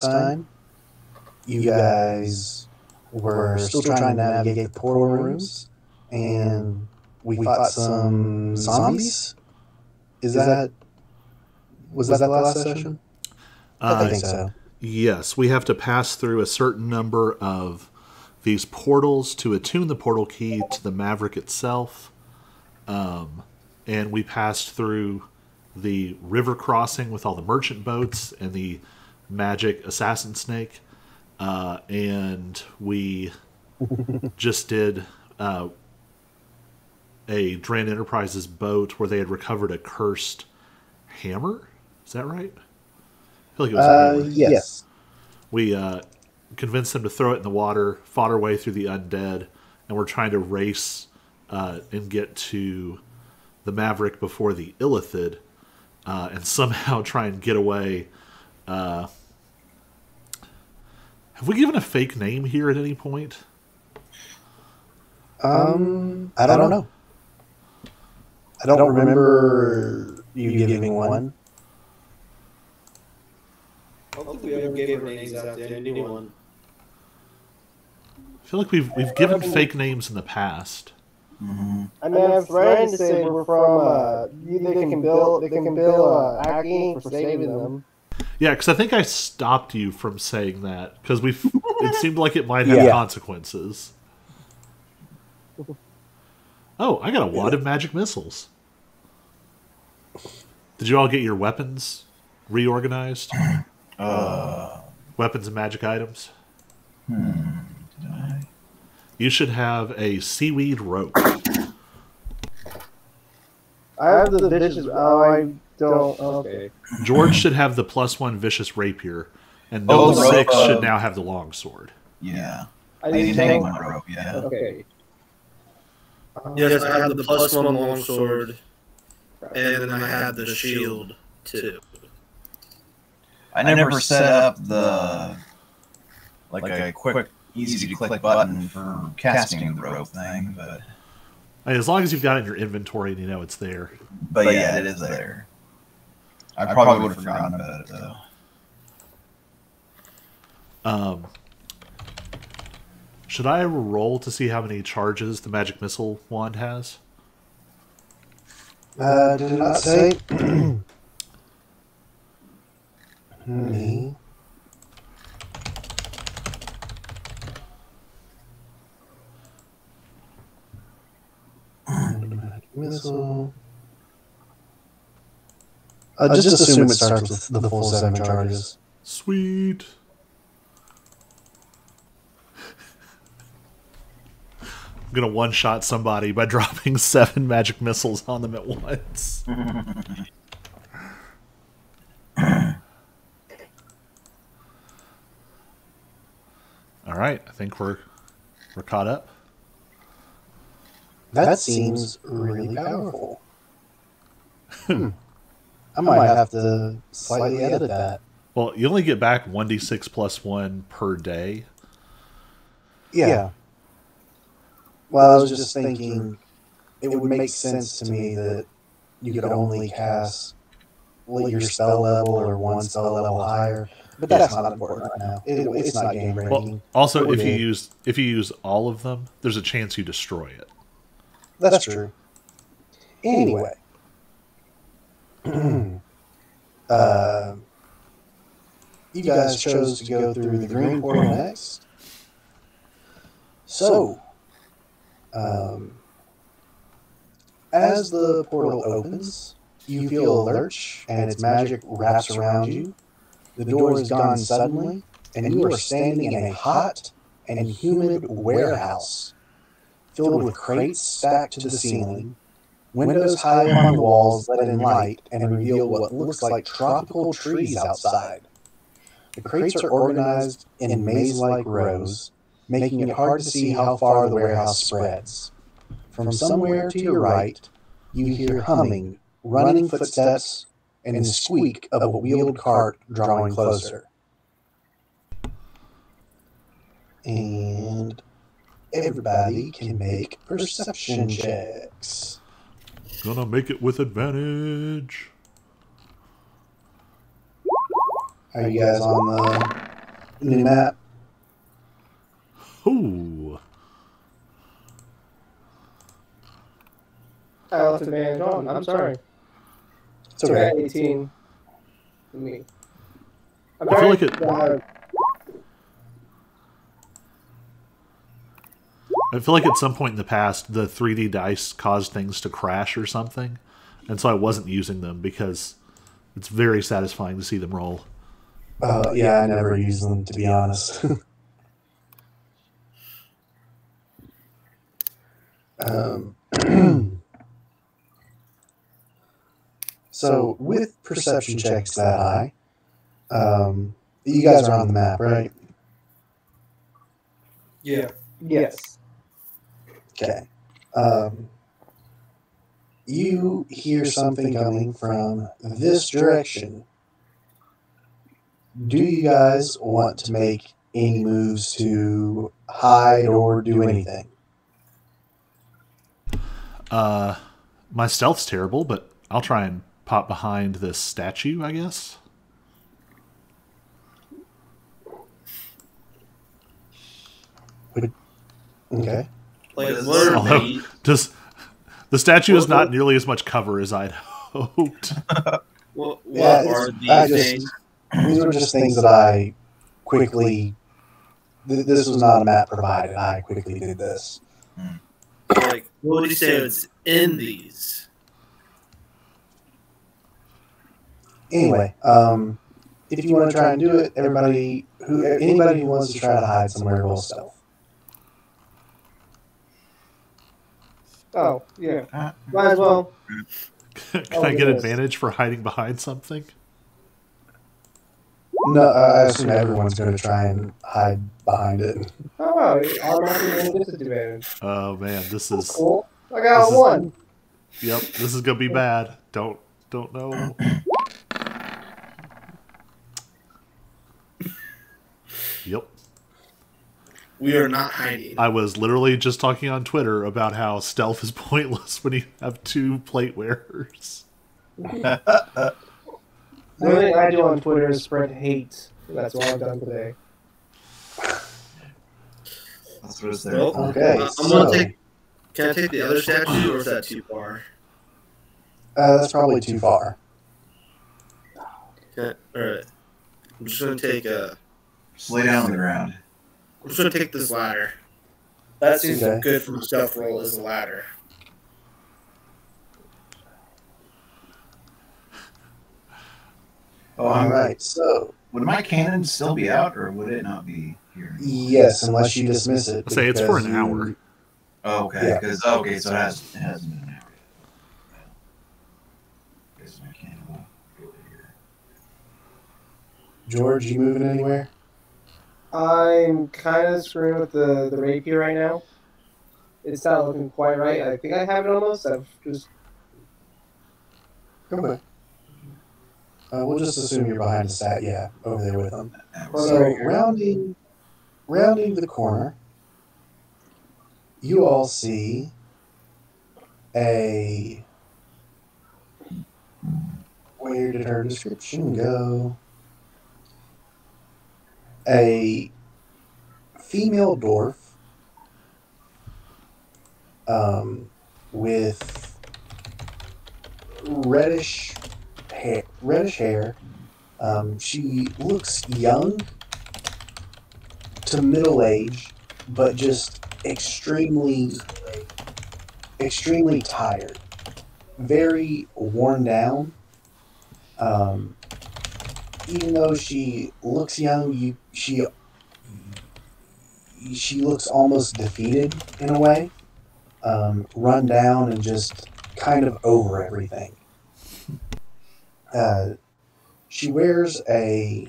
time, you guys were still trying to navigate the portal rooms, and we fought some zombies. Was that the last session? I think so. Yes, we have to pass through a certain number of these portals to attune the portal key to the Maverick itself. And we passed through the river crossing with all the merchant boats and the magic assassin snake. And we just did a Drand Enterprises boat where they had recovered a cursed hammer. Is that right? I feel like it was a hammer. Yes. We convinced them to throw it in the water, fought our way through the undead, and we're trying to race and get to the Maverick before the Illithid, and somehow try and get away. Have we given a fake name here at any point? I don't know. I don't remember you giving one. I don't think we ever gave our names out to anyone. I feel like we've given fake names in the past. Mm-hmm. I mean, I have friends that say we're from. They can bill Acme for saving them. Yeah, because I think I stopped you from saying that because it seemed like it might have consequences. Oh, I got a wad of magic missiles. Did you all get your weapons reorganized? Weapons and magic items? Did I? You should have a seaweed rope. I have the vicious. Oh, I don't. Okay. George should have the +1 vicious rapier, and Noble 6 should now have the longsword. Yeah. I need to take my rope, yeah. Okay. Yes, I have the +1 longsword, and then I have the shield too. I never set up the a quick, easy to click button for casting the rope thing, but As long as you've got it in your inventory and you know it's there. But yeah, it is there. I probably would have forgotten about it though. Should I roll to see how many charges the magic missile wand has? Did it not say? Missile. Just assume it starts with the full 7 charges. Sweet. I'm gonna one-shot somebody by dropping 7 magic missiles on them at once. All right, I think we're caught up. That seems really powerful. I might have to slightly edit that. Well, you only get back 1d6 plus 1 per day. Yeah. Well, I was just thinking it would make sense to me that you could only cast your spell level or 1 spell level higher, but that's not important right now. It's not game breaking. Well, also, if you use all of them, there's a chance you destroy it. That's true. Anyway, you guys chose to go through the green portal next. So, as the portal opens, you feel a lurch and its magic wraps around you. The door is gone suddenly, and you are standing in a hot and humid warehouse filled with crates stacked to the ceiling. Windows high up on the walls let in light and reveal what looks like tropical trees outside. The crates are organized in maze-like rows, making it hard to see how far the warehouse spreads. From somewhere to your right, you hear humming, running footsteps, and the squeak of a wheeled cart drawing closer. And everybody can make perception checks. Gonna make it with advantage. Are you guys on the New map. Ooh. I left advantage on. I'm sorry. It's okay. 18. Me. I'm I feel like I feel like at some point in the past, the 3D dice caused things to crash or something, and so I wasn't using them because it's very satisfying to see them roll. Yeah, I never use them, to be honest. So, with perception checks that high, you guys are on the map, right? Yeah. Yes. Okay. You hear something coming from this direction. Do you guys want to make any moves to hide or do anything? My stealth's terrible, but I'll try and pop behind this statue, I guess. Okay. Like, Yes. literally, The statue is not nearly as much cover as I'd hoped. what Yeah, are I these just- things? These were just things that I quickly. This was not a map provided. I quickly did this. Like, what would you say was in these? Anyway, if you want to try and do it, anybody who wants to try to hide somewhere, roll stealth. Oh, yeah. Might as well. Can Oh, I get yes. advantage for hiding behind something? No, I assume everyone's going to try and hide behind it. Oh, wow. Automatically disadvantage. Oh man, this is Cool. I got This is- one. yep. This is gonna be bad. Don't know. Yep. We are not hiding. I was literally just talking on Twitter about how stealth is pointless when you have two plate wearers. The only thing I do on Twitter is spread hate. That's all I've done today. That's what it's there. Well, Okay, I'm so gonna take. Can I take the other statue, or is that too far? that's probably too far. Okay, all right. I'm just gonna take a. Just lay down on the ground. I'm just gonna take this ladder. That seems Okay. good for a stealth roll as a ladder. Oh, All right, so Would my cannon still be out, or would it not be here? yes, unless you dismiss it. Say it's for because an hour. Oh, okay. Yeah. Because so it hasn't been an hour yet. Guess my cannon will go here. George, you moving anywhere? I'm kind of screwing with the rapier right now. It's not looking quite right. I think I have it almost. I've just. Okay. We'll just assume you're behind the stat. Yeah, over there with them. That Well, was So there you go. rounding the corner, you all see a. Where did her description go? A female dwarf with reddish hair. She looks young to middle age, but just extremely tired, very worn down. Even though she looks young, she looks almost defeated in a way, run down and just kind of over everything. She wears a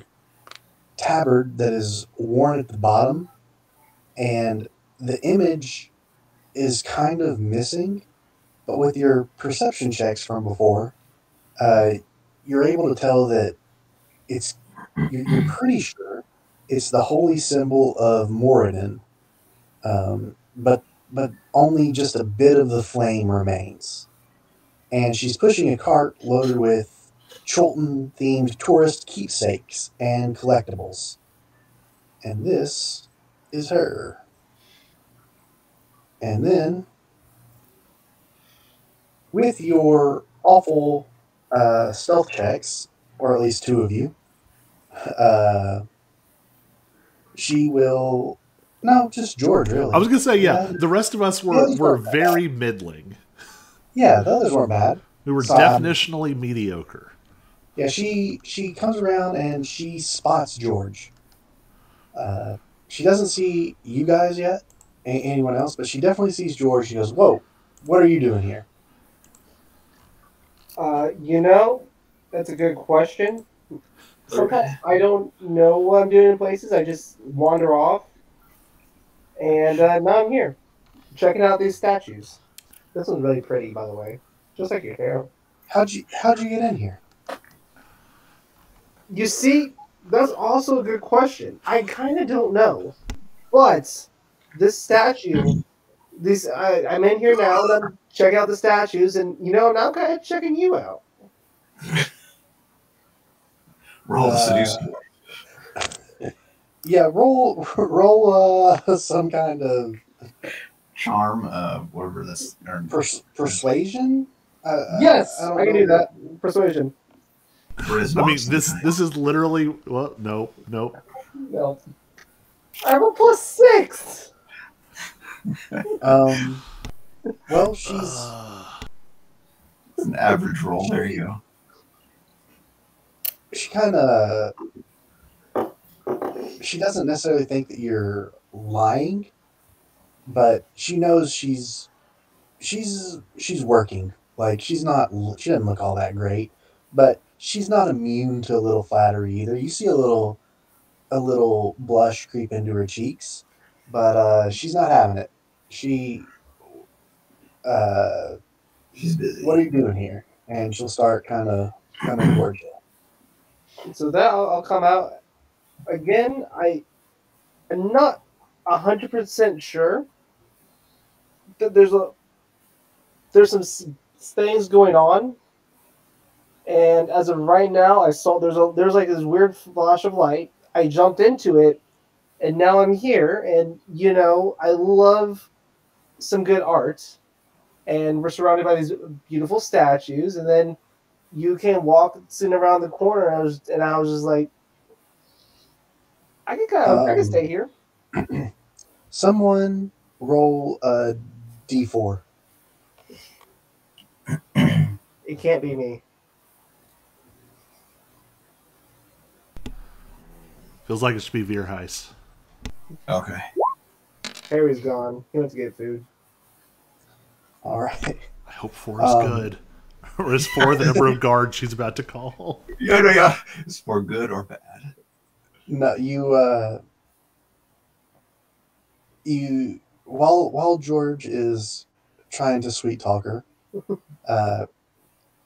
tabard that is worn at the bottom, and the image is kind of missing, but with your perception checks from before, you're able to tell that you're pretty sure it's the holy symbol of Moradin, but only just a bit of the flame remains. And she's pushing a cart loaded with Chulton-themed tourist keepsakes and collectibles. And this is her. And then, with your awful stealth checks, or at least two of you, she will. No, just George, really. I was gonna say, yeah, the rest of us were very middling. Yeah, the others weren't bad. We were So, definitionally mediocre. Yeah, she comes around and she spots George. She doesn't see you guys yet, anyone else, but she definitely sees George. She goes, "Whoa, what are you doing here?" That's a good question. Sometimes I don't know what I'm doing in places. I just wander off, and now I'm here, checking out these statues. This one's really pretty, by the way, just like your hair. How'd you get in here? You see, that's also a good question. I kind of don't know, but this statue, I'm in here now, and I'm checking out the statues, and now I'm kind of checking you out. Roll the seduce. Yeah, roll some kind of Charm, whatever this. persuasion. Yes, don't I can know. do that. Persuasion. Charisma. I mean, this is literally nope. No. I have a +6. Well, she's It's an average roll. There you go. she doesn't necessarily think that you're lying, but she knows she's working. Like she doesn't look all that great, but she's not immune to a little flattery either. You see a little blush creep into her cheeks, but she's not having it. She's busy. what are you doing here? And she'll start kind of coming towards you. So that I'll come out again. I'm not 100% sure that there's some things going on, and as of right now, I saw there's like this weird flash of light. I jumped into it, and now I'm here. And I love some good art, and we're surrounded by these beautiful statues, and then you came walking around the corner, and I was just like, I can stay here. Someone roll a d4. It can't be me. Feels like it should be Vierheis. Okay. Harry's gone. He went to get food. All right. I hope 4 is good. Or is 4 the number of guards she's about to call? Yeah. It's for good or bad. No, you while George is trying to sweet talk her,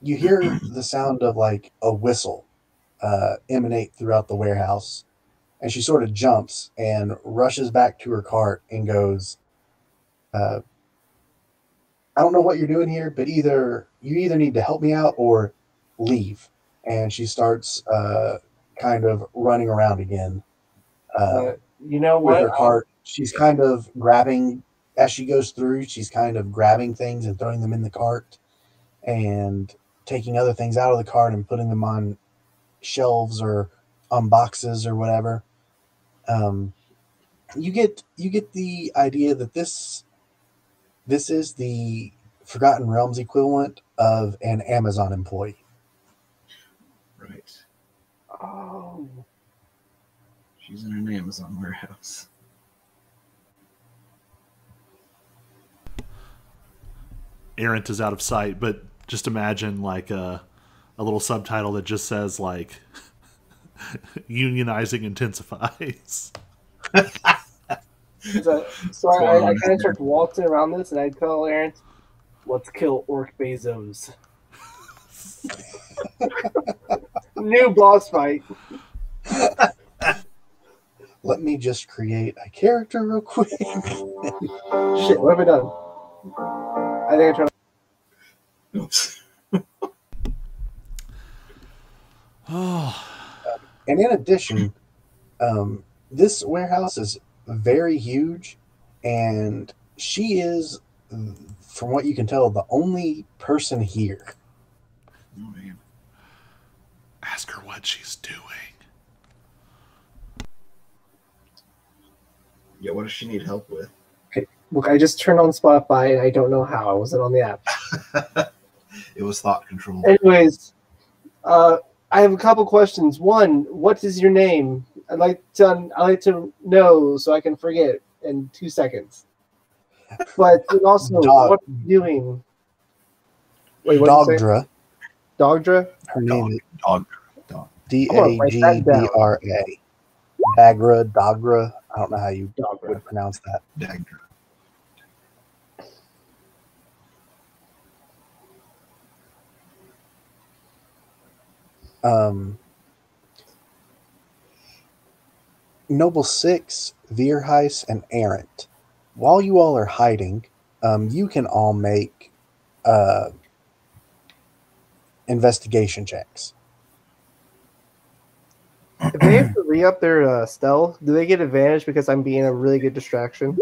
you hear the sound of like a whistle emanate throughout the warehouse, and she sort of jumps and rushes back to her cart and goes, I don't know what you're doing here, but you either need to help me out or leave. And she starts kind of running around again. You know With what? her cart, she's kind of grabbing as she goes through. She's kind of grabbing things and throwing them in the cart, and taking other things out of the cart and putting them on shelves or on boxes or whatever. You get the idea that this is the Forgotten Realms equivalent of an Amazon employee. Right. Oh. She's in an Amazon warehouse. Errant is out of sight, but just imagine like a little subtitle that just says like unionizing intensifies. So I kind of start waltzing around this, and I tell Aaron, "Let's kill Orc Bezos." New boss fight. Let me just create a character real quick. Shit, what have I done? I think I tried. Oops. And in addition, This warehouse is very huge, and she is, from what you can tell, the only person here. Oh, man. Ask her what she's doing. Yeah, what does she need help with? Look, I just turned on Spotify and I don't know how. I wasn't on the app. It was thought control. Anyways, I have a couple questions. One, what is your name? I'd like to know so I can forget in 2 seconds. But also, Dog- what are you doing? Wait, what did you say? Dogdra. Dogdra? Her name is Dog. Dagdra. Dagra. I don't know how you Dogdra. would pronounce that. Dagdra. Noble Six, Vierheis, and Errant. While you all are hiding, you can all make investigation checks. If they have to re-up their stealth, do they get advantage because I'm being a really good distraction?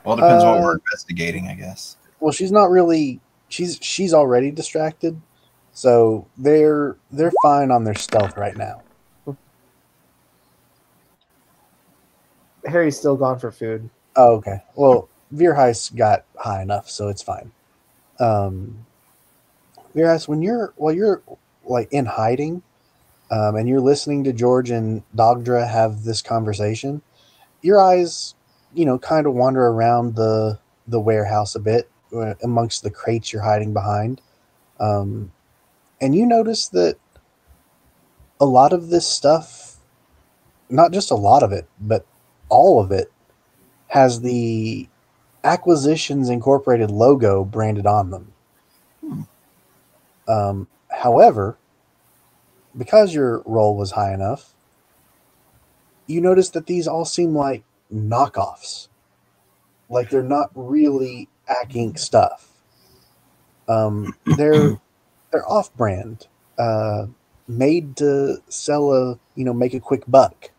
Well, it depends what we're investigating, I guess. Well, she's not really. She's already distracted, so they're fine on their stealth right now. Harry's still gone for food. Oh, okay. Well, Vierheis got high enough, so it's fine. Vierheis, while you're like in hiding, and you're listening to George and Dogdra have this conversation, your eyes, kind of wander around the warehouse a bit amongst the crates you're hiding behind, and you notice that a lot of this stuff, not just a lot of it, but all of it, has the Acquisitions Incorporated logo branded on them. However, because your roll was high enough, you notice that these all seem like knockoffs. Like they're not really Ac Inc. stuff. They're off-brand, made to sell make a quick buck.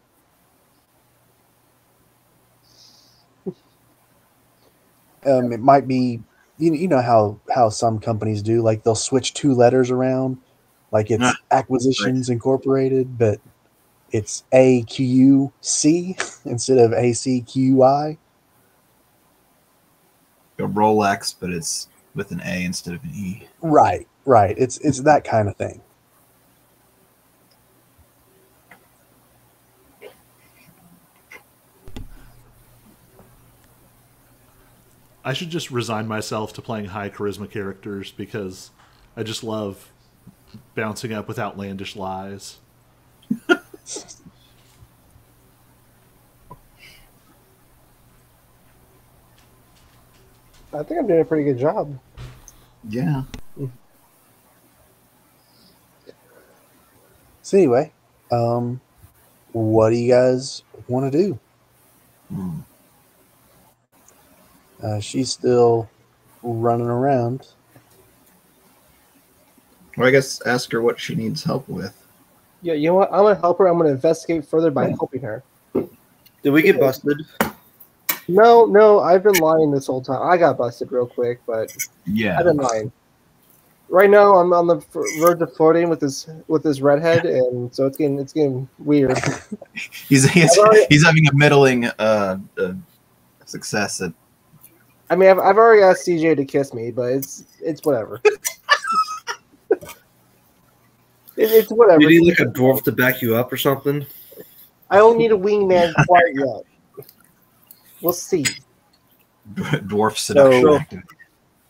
It might be, you know how some companies do, like they'll switch 2 letters around, like it's Acquisitions Incorporated, but it's AQC instead of ACQI. A Rolex, but it's with an A instead of an E. Right. It's that kind of thing. I should just resign myself to playing high charisma characters because I just love bouncing up with outlandish lies. I think I'm doing a pretty good job. Yeah. So anyway, what do you guys want to do? She's still running around. Well, I guess ask her what she needs help with. Yeah, you know what? I'm gonna help her. I'm gonna investigate further by helping her. Did we get busted? No, I've been lying this whole time. I got busted real quick, but Yeah. I've been lying. Right now, I'm on the verge of flirting with this redhead, and so it's getting weird. He's having a middling success at. I mean, I've already asked CJ to kiss me, but it's whatever. It's whatever. Did he like a dwarf to back you up or something? I don't need a wingman quite yet. We'll see. Dwarf seduction So- activity.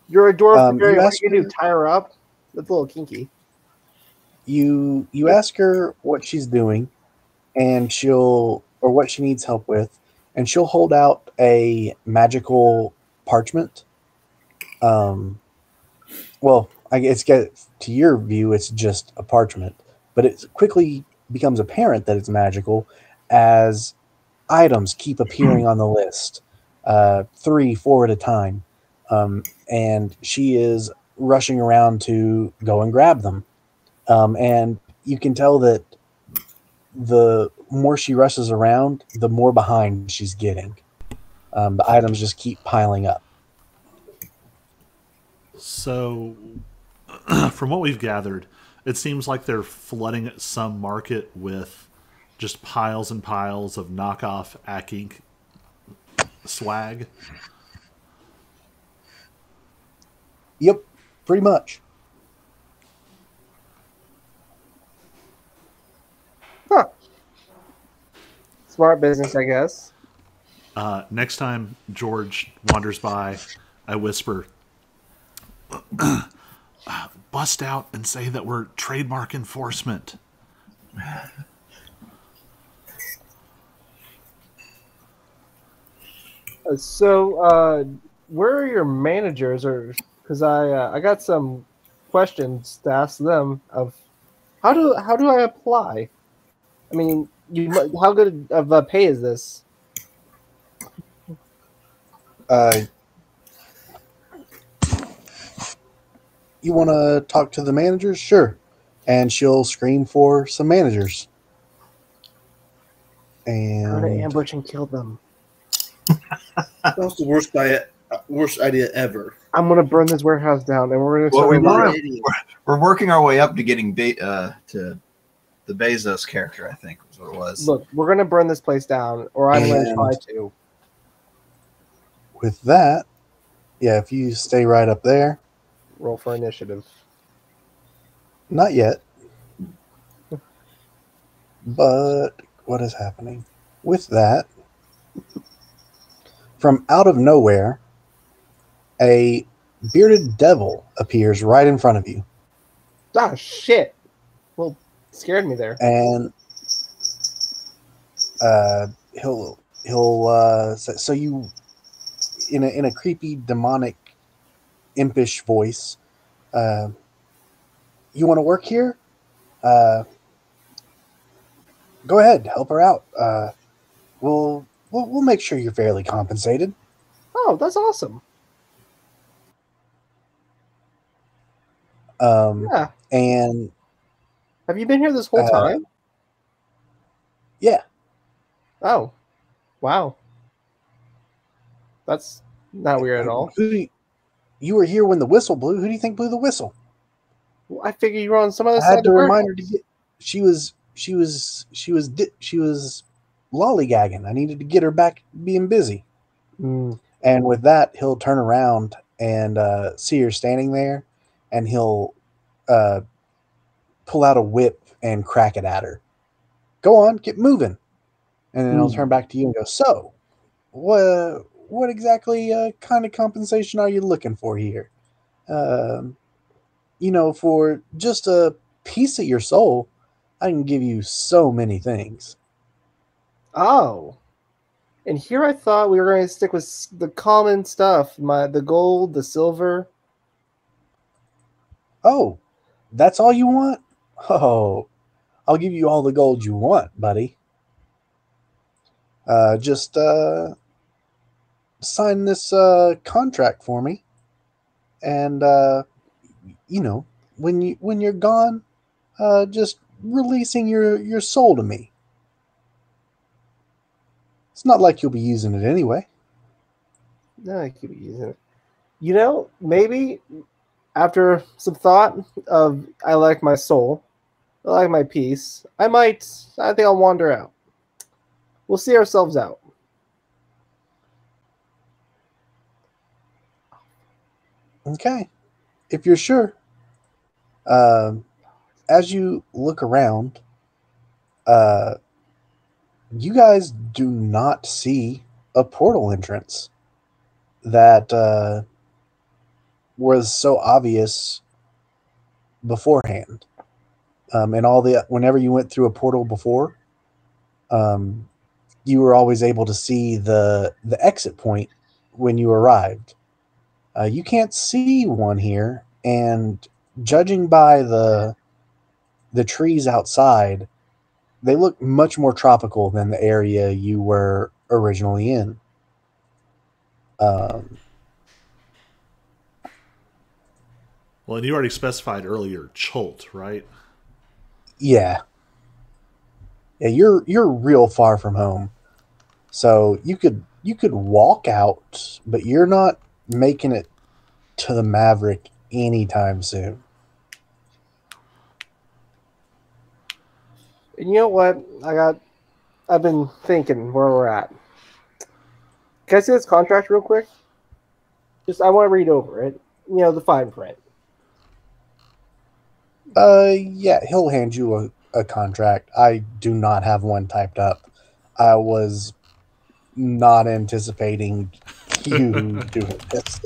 You're a dwarf. You What asked you do? Tie her up? That's a little kinky. You ask her what she's doing, and or what she needs help with, and she'll hold out a magical parchment. Well, I guess to your view, it's just a parchment, but it quickly becomes apparent that it's magical as items keep appearing on the list, 3, 4 at a time, and she is rushing around to go and grab them. And you can tell that more she rushes around, the more behind she's getting. The items just keep piling up. So, from what we've gathered, it seems like they're flooding some market with just piles and piles of knockoff Akink swag. Yep, pretty much. Huh. Smart business, I guess. Next time George wanders by, I whisper, bust out and say that we're trademark enforcement. So, where are your managers? Or because I got some questions to ask them of how do I apply? I mean, how good of a pay is this? You want to talk to the managers? Sure. And she'll scream for some managers. Try to And ambush and kill them. That was the worst idea ever. I'm gonna burn this warehouse down, and we're gonna. Well, start You're a- an idiot. We're working our way up to getting to the Bezos character, I think was what it was. Look, we're gonna burn this place down, or I'm gonna And- try to. with that, yeah, if you stay right up there, Roll for initiative. not yet. But what is happening? With that, from out of nowhere, a bearded devil appears right in front of you. Ah, shit! Well, scared me there. And he'll so you in a creepy demonic impish voice, you want to work here, go ahead, help her out. We'll make sure you're fairly compensated. Oh, that's awesome. Yeah. And Have you been here this whole time? yeah, Oh, wow. That's not weird at all. You were here when the whistle blew. Who do you think blew the whistle? Well, I figured you were on some other I side had of to the remind her to warehouse. get. She was lollygagging. I needed to get her back being busy. Mm. And with that, he'll turn around and see her standing there, and he'll pull out a whip and crack it at her. Go on, get moving. And then he'll turn back to you and go, so, what exactly kind of compensation are you looking for here? For just a piece of your soul, I can give you so many things. Oh. And here I thought we were going to stick with the common stuff, the gold, the silver. Oh, that's all you want? Oh, I'll give you all the gold you want, buddy. Just sign this contract for me, and when you're gone, just releasing your soul to me. It's not like you'll be using it anyway. No, I could be using it. Maybe after some thought of I like my soul, I like my peace, I think I'll wander out. We'll see ourselves out. Okay, if you're sure. As you look around, you guys do not see a portal entrance that was so obvious beforehand. And whenever you went through a portal before, you were always able to see the exit point when you arrived. You can't see one here, and judging by the trees outside, they look much more tropical than the area you were originally in. Well, and you already specified earlier, Cholt, right? Yeah. Yeah, you're real far from home. So you could walk out, but you're not making it to the Maverick anytime soon. And you know what? I've been thinking where we're at. Can I see this contract real quick? Just I want to read over it. You know, the fine print. Yeah, he'll hand you a contract. I do not have one typed up. I was not anticipating you doing this.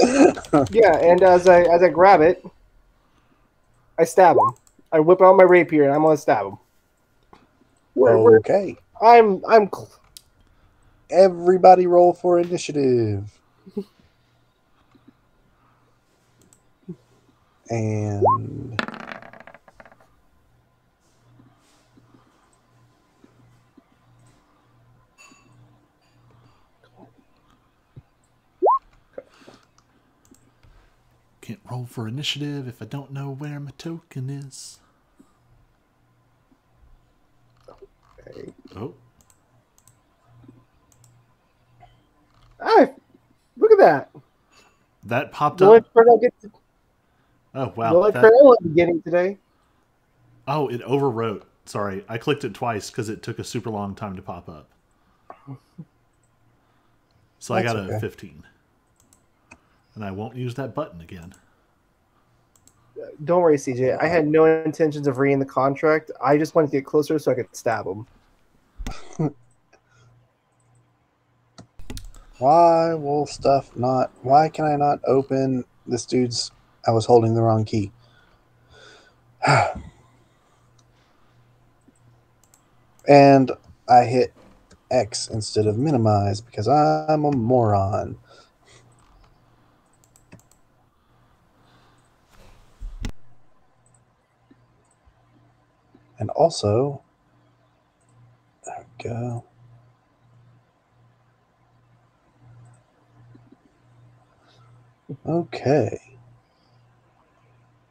Yeah, and as I grab it, I stab him. I whip out my rapier and I'm gonna stab him. Where Okay. I'm Everybody roll for initiative. And Can't roll for initiative if I don't know where my token is. okay. Oh, Ah, look at that. that popped The only up. credit I get to, Oh, the wow. only That, credit I'll be getting today. oh, it overwrote. Sorry, I clicked it twice because it took a super long time to pop up. So I That's got a okay. 15. And I won't use that button again. Don't worry, CJ. I had no intentions of reading the contract. I just wanted to get closer so I could stab him. Why can I not open this dude's? I was holding the wrong key. And I hit X instead of minimize because I'm a moron. And also, there we go. Okay.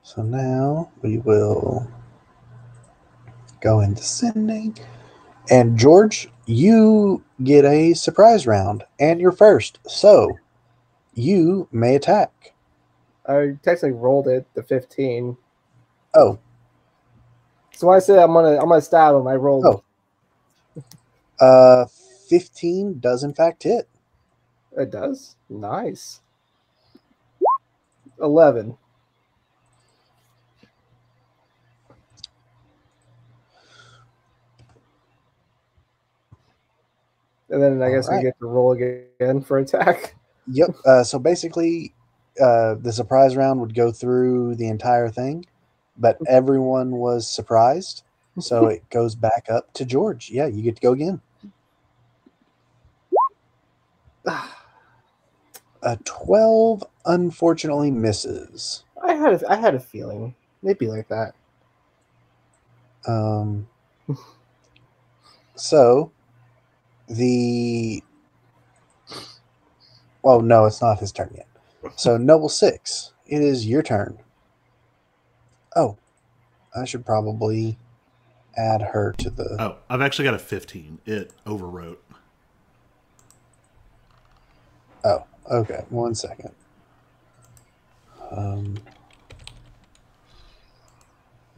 So now we will go into sending. And George, you get a surprise round and you're first. So you may attack. I technically rolled it, the 15. Oh, So when I said I'm gonna stab him, I rolled. Oh. 15 does in fact hit. It does. Nice. 11. And then I guess All right. we get to roll again for attack. Yep. So basically, the surprise round would go through the entire thing, but everyone was surprised. So it goes back up to George. Yeah, you get to go again. A 12 unfortunately misses. I had a feeling they'd be like that. So the well, no, it's not his turn yet. So Noble 6, it is your turn. Oh, I should probably add her to the. Oh, I've actually got a 15. It overwrote. Oh, okay. 1 second.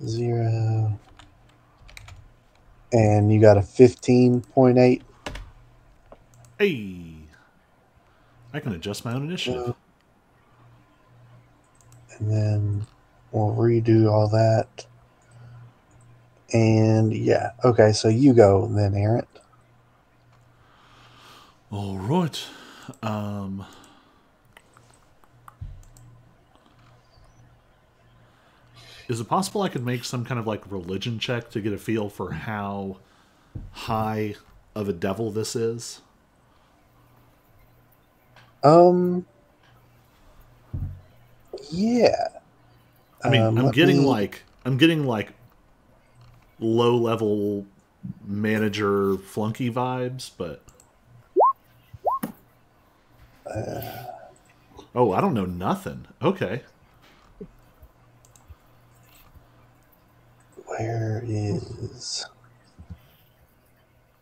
Zero. And you got a 15.8. Hey! I can adjust my own initiative. And then we'll redo all that. And yeah. Okay, so you go then, Aaron. All right. Is it possible I could make some kind of like religion check to get a feel for how high of a devil this is? Yeah. I mean, I'm let getting me- like low level manager flunky vibes, but oh, I don't know nothing. Okay. Where is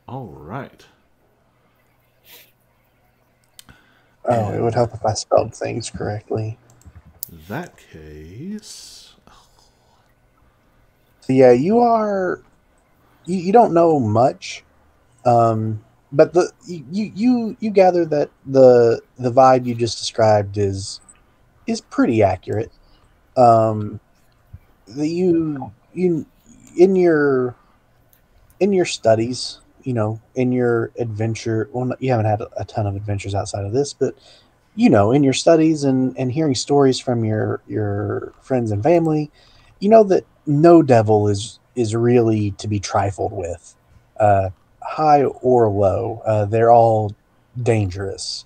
All right. Oh, it would help if I spelled things correctly. In that case, So yeah, you don't know much, but you gather that the vibe you just described is pretty accurate. Um, you in your studies, in your adventure. Well, you haven't had a ton of adventures outside of this, but in your studies and hearing stories from your friends and family, you know that no devil is really to be trifled with, high or low. They're all dangerous.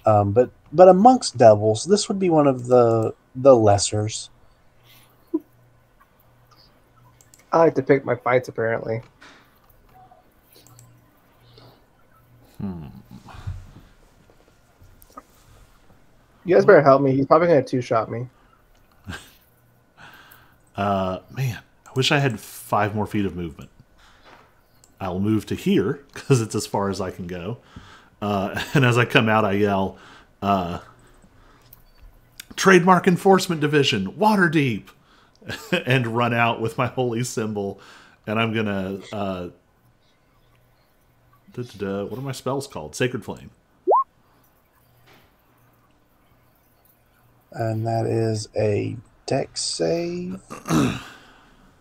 But amongst devils, this would be one of the lessers. I like to pick my fights, apparently. You guys better help me. He's probably going to two-shot me. man, I wish I had 5 more feet of movement. I'll move to here because it's as far as I can go. And as I come out, I yell, "Trademark Enforcement Division, Waterdeep!" and run out with my holy symbol. And I'm gonna, what are my spells called? Sacred Flame. And that is a dex save.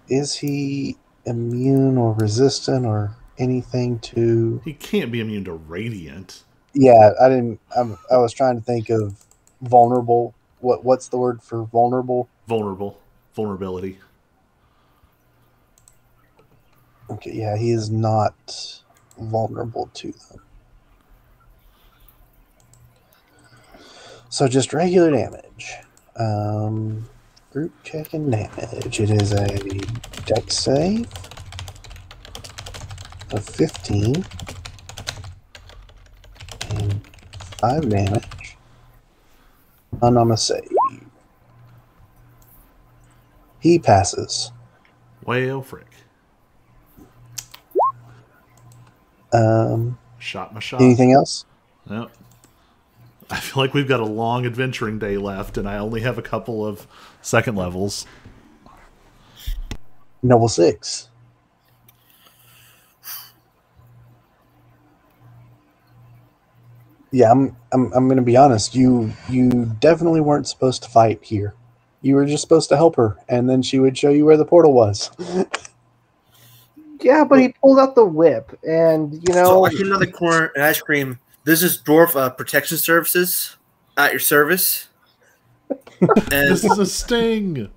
Is he immune or resistant or anything to? He can't be immune to radiant. Yeah, I didn't. I was trying to think of vulnerable. What's the word for vulnerable? Vulnerability. Okay, yeah, he is not vulnerable to them. So just regular damage. Group check and damage. It is a dex save of 15 and 5 damage. On a save. He passes. Well, frick. Shot my shot. Anything else? Nope. I feel like we've got a long adventuring day left, and I only have a couple of second levels. Noble 6. Yeah, I'm going to be honest. You definitely weren't supposed to fight here. You were just supposed to help her, and then she would show you where the portal was. Yeah, but he pulled out the whip, and So I came out of the corner and I scream, "This is Dwarf Protection Services at your service." And This is a sting.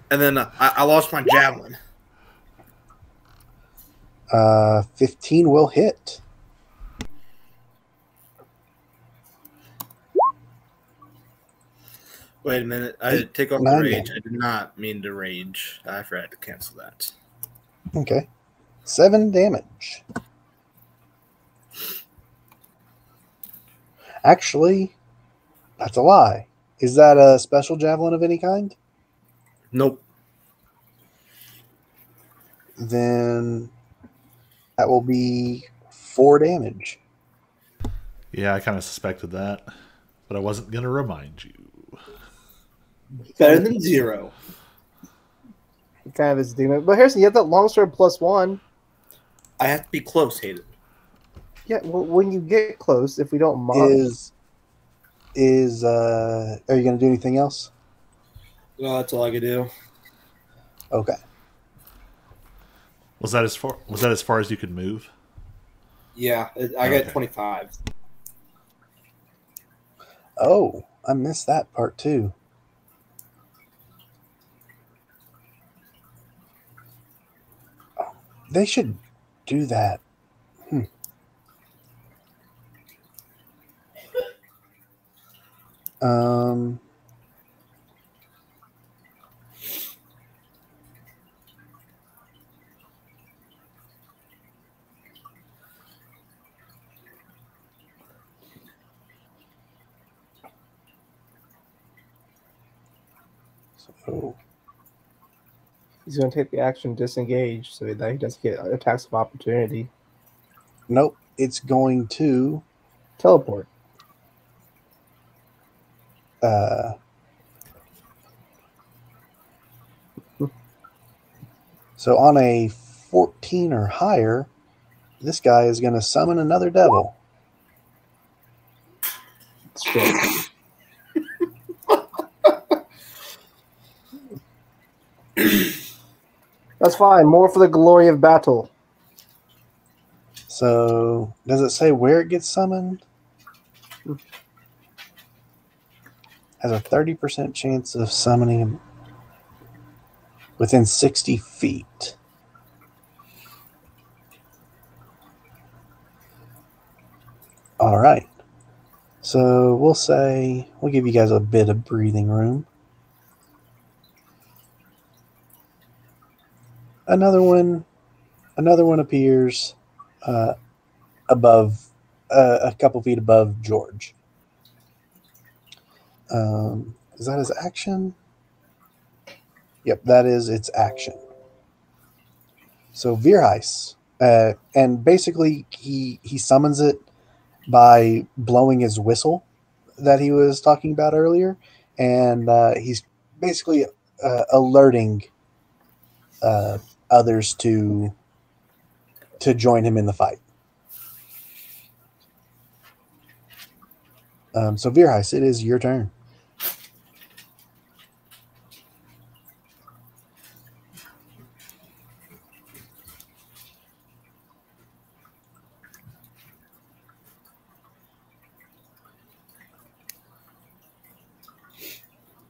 and then I lost my javelin. 15 will hit. Wait a minute. I did take off the 9 rage. damage. I did not mean to rage. I forgot to cancel that. Okay. 7 damage. Actually, that's a lie. Is that a special javelin of any kind? Nope. Then that will be 4 damage. Yeah, I kind of suspected that, but I wasn't going to remind you. Better than 0. kind of his demon. But Harrison, you have that longsword +1. I have to be close, Hayden. Yeah, well, when you get close, if we don't mind. Are you going to do anything else? Well, that's all I could do. Okay. Was that as far as you could move? Yeah, I got 25. Oh, I missed that part too. Oh, they should do that. Um. So He's going to take the action disengage so that he doesn't get attacks of opportunity. Nope. It's going to. Teleport. So on a 14 or higher, this guy is going to summon another devil. Shit. That's fine. More for the glory of battle. So does it say where it gets summoned? Has a 30% chance of summoning him within 60 feet. All right. So we'll give you guys a bit of breathing room. Another one appears above, a couple feet above George. Is that his action? Yep, that is its action. So Virheis, and basically he summons it by blowing his whistle that he was talking about earlier, and he's basically alerting others to join him in the fight. So Virheis, it is your turn.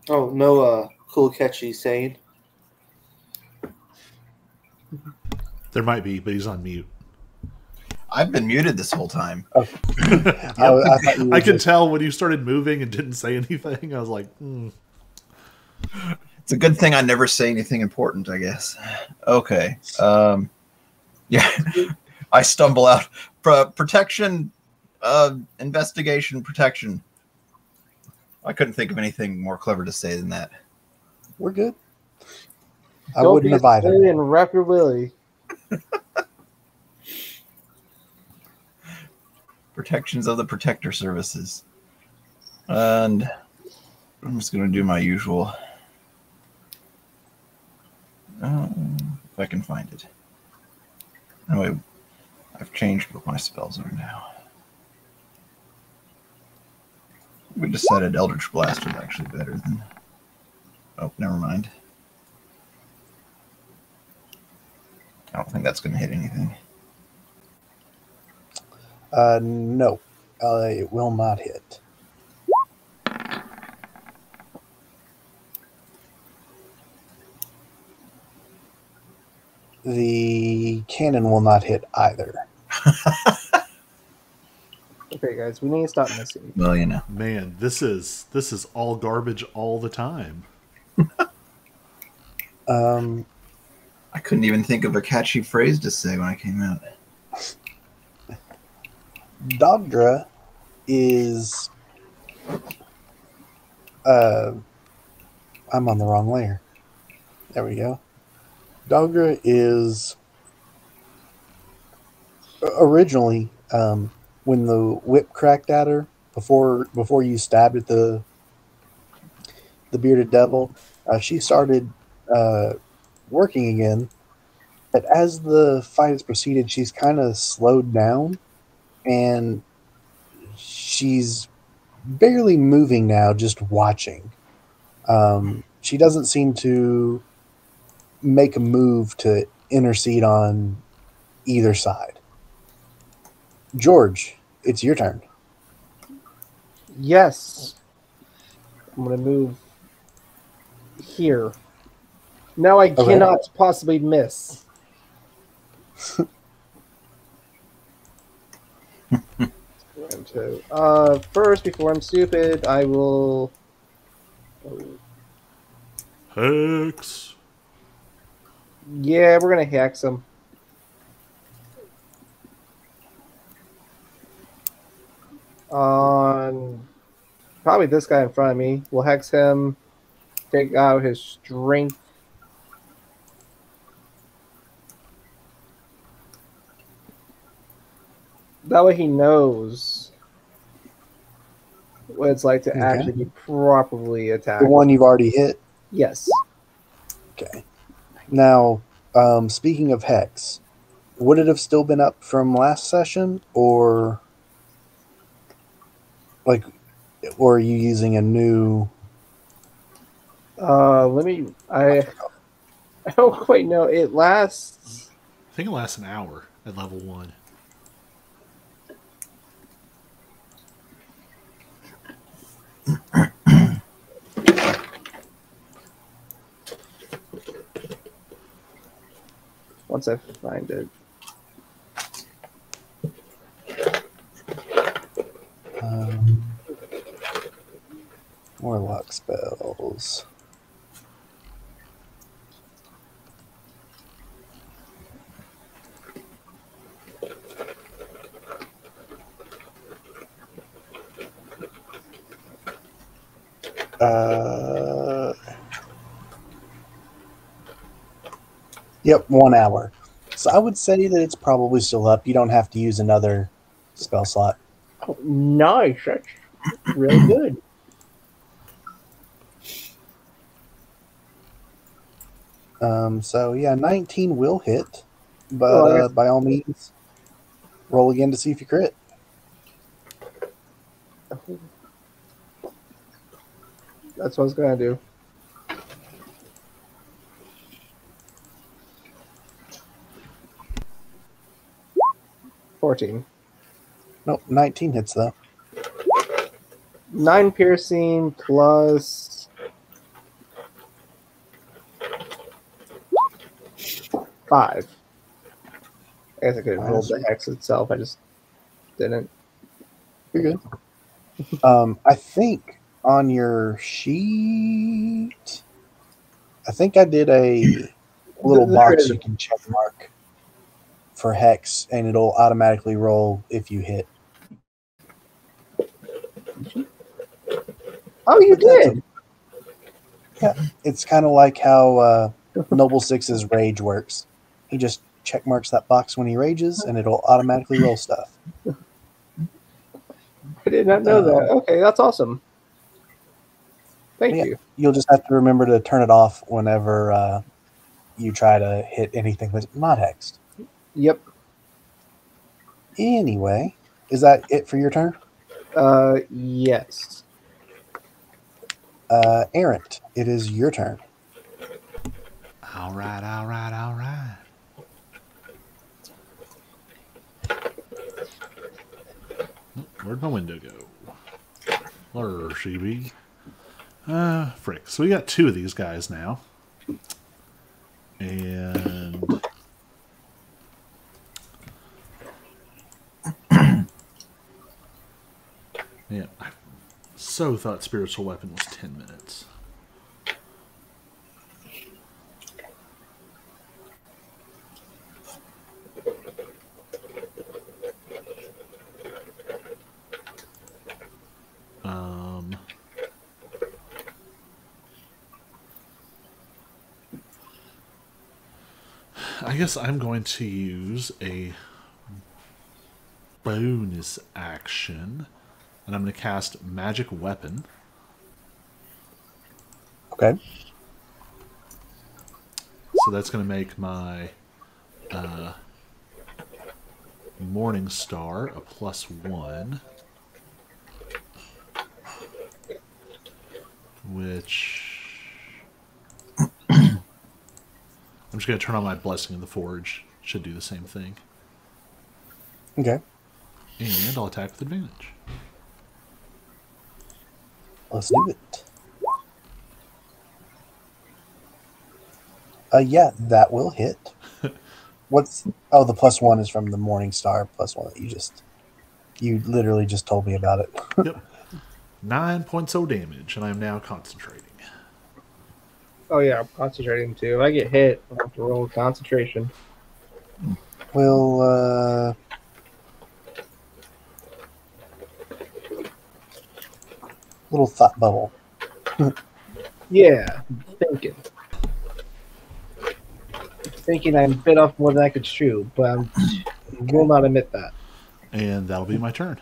Oh, no cool catchy saying. There might be, but he's on mute. I've been muted this whole time. Yep. I could tell when you started moving and didn't say anything. I was like, It's a good thing I never say anything important, I guess. Okay. Yeah. I stumble out. Protection, investigation, protection. I couldn't think of anything more clever to say than that. We're good. I wouldn't have either. And wrap your willy. Protections of the Protector Services. And I'm just going to do my usual. If I can find it. Anyway, I've changed what my spells are now. We decided Eldritch Blast was actually better than... Oh, never mind. I don't think that's going to hit anything. No, it will not hit. The cannon will not hit either. Okay, guys, we need to stop missing. Well, you know. man, this is all garbage all the time. I couldn't even think of a catchy phrase to say when I came out. Dogdra is... I'm on the wrong layer. There we go. Dogdra is... Originally, when the whip cracked at her, before you stabbed at the bearded devil, she started working again. But as the fight has proceeded, she's kind of slowed down, and she's barely moving now, just watching. She doesn't seem to make a move to intercede on either side. George, it's your turn. Yes. I'm going to move here. Now I cannot possibly miss. First, before I'm stupid, I will... Hex. Yeah, we're going to hex him. On probably this guy in front of me. We'll hex him, take out his strength. That way he knows what it's like to Okay. actually be properly attacked. The one you've already hit. Yes. Okay. Now, speaking of Hex, would it have still been up from last session, or are you using a new? I don't quite know. It lasts. I think it lasts an hour at level 1. Once I find it. Warlock spells. Yep, 1 hour. So I would say that it's probably still up. You don't have to use another spell slot. Oh, nice. That's really good. So yeah, 19 will hit, but Well, I guess- by all means, roll again to see if you crit. That's what I was gonna do. $14. Nope, 19 hits though. 9 piercing plus 5. I guess I could have rolled the hex itself. I just didn't. You're good. I think on your sheet, I think I did a little There box is. you can check mark for Hex, and it'll automatically roll if you hit. Oh, you But that's did. It's kind of like how Noble Six's rage works. He just check marks that box when he rages, and it'll automatically roll stuff. I did not know that. Okay, that's awesome. Thank Yeah. you. You'll just have to remember to turn it off whenever you try to hit anything that's not hexed. Yep. Anyway, is that it for your turn? Yes. Errant, it is your turn. All right, all right, all right. Where'd my window go? Where she be? Frick. So we got 2 of these guys now. And... yeah, I so thought Spiritual Weapon was 10 minutes. I guess I'm going to use a bonus action, and I'm going to cast Magic Weapon. Okay. So that's going to make my Morning Star a +1, which I'm just going to turn on my Blessing of the Forge. Should do the same thing. Okay. And I'll attack with advantage. Let's do it. Yeah, that will hit. What's... Oh, the +1 is from the Morning Star +1 that you literally just told me about it. Yep. 9 points of damage, and I'm now concentrating. Oh yeah, I'm concentrating too. If I get hit, I have to roll concentration. Well, little thought bubble. Yeah, thinking I'm bit off more than I could chew, but I will not admit that. And that'll be my turn.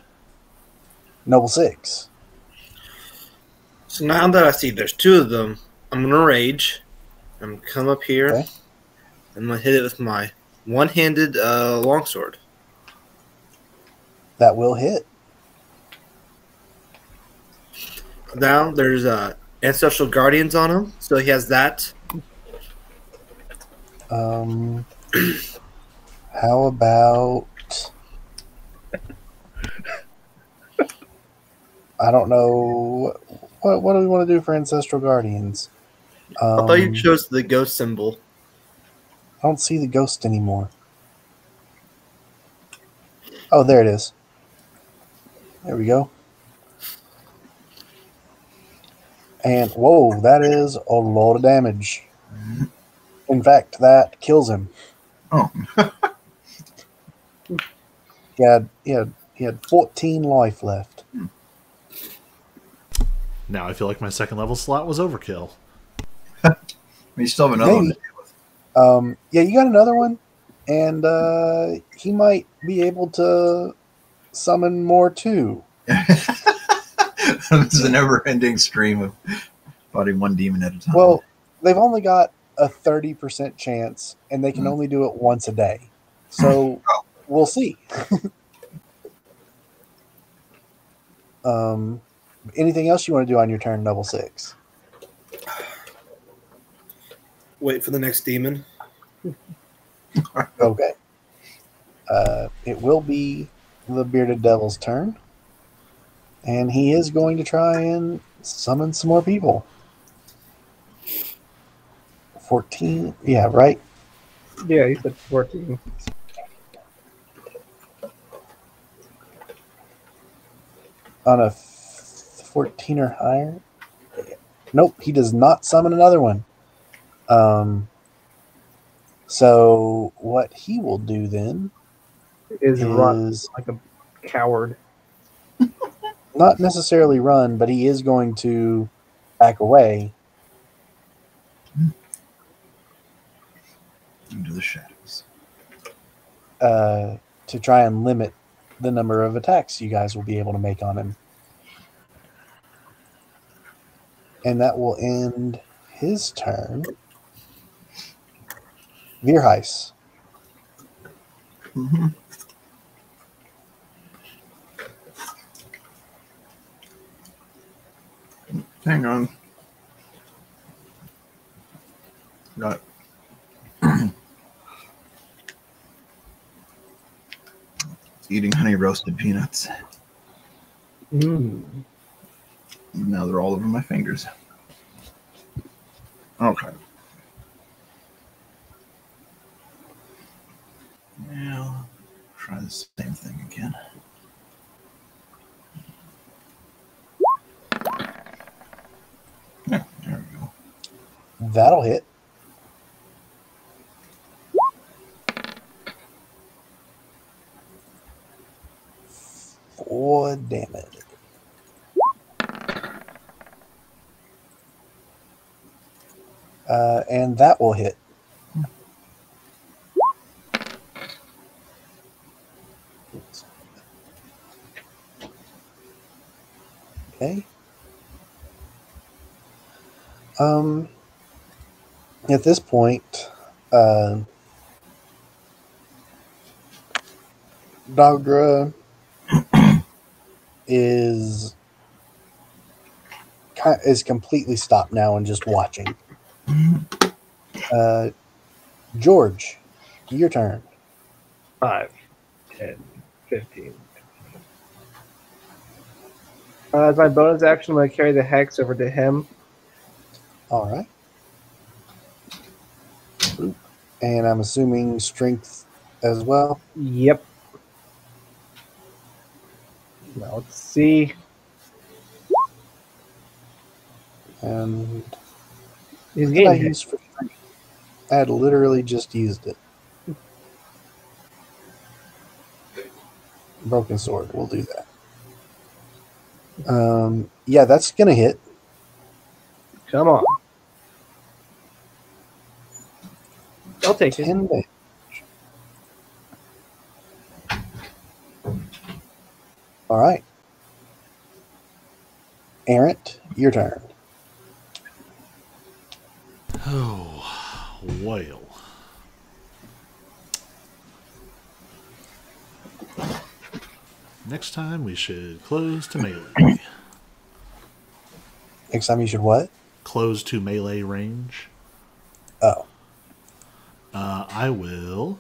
Noble 6. So now that I see there's two of them, I'm gonna rage. I'm gonna come up here. Okay. I'm gonna hit it with my one-handed longsword. That will hit. Now there's ancestral guardians on him, so he has that. How about... I don't know. What do we want to do for Ancestral Guardians? I thought you chose the ghost symbol. I don't see the ghost anymore. Oh, there it is. There we go. And, whoa, that is a lot of damage. In fact, that kills him. Oh. He had 14 life left. Now I feel like my second level slot was overkill. You still have another one. Maybe. Yeah, you got another one, and he might be able to summon more too. This is a never-ending stream of fighting one demon at a time. Well, they've only got a 30% chance, and they can only do it once a day. So we'll see. Anything else you want to do on your turn, Noble 6? Wait for the next demon. Okay. It will be the Bearded Devil's turn. And he is going to try and summon some more people. 14. Yeah, right? Yeah, he said 14. On a 14 or higher? Nope, he does not summon another one. So what he will do then Is run is like a coward. not necessarily run, but he is going to back away. Into the shadows. To try and limit the number of attacks you guys will be able to make on him. And that will end his turn. Vierheis. Mm-hmm. Hang on. Got eating honey roasted peanuts. Now they're all over my fingers. Okay. Now try the same thing again. Yeah, there we go. That'll hit. For damage. And that will hit. Okay. At this point, Dogra is completely stopped now and just watching. George, your turn. 5, 10, 15. As my bonus action, I'm going to carry the hex over to him. All right. And I'm assuming strength as well. Yep. Now let's see. And He's what did I getting hit. use for strength? I had literally just used it. Broken sword. We'll do that. Yeah, that's gonna hit. Come on. I'll take it. 10 damage. All right. Errant, your turn. Oh, well. Next time we should close to melee. Next time you should what? Close to melee range. Oh. I will.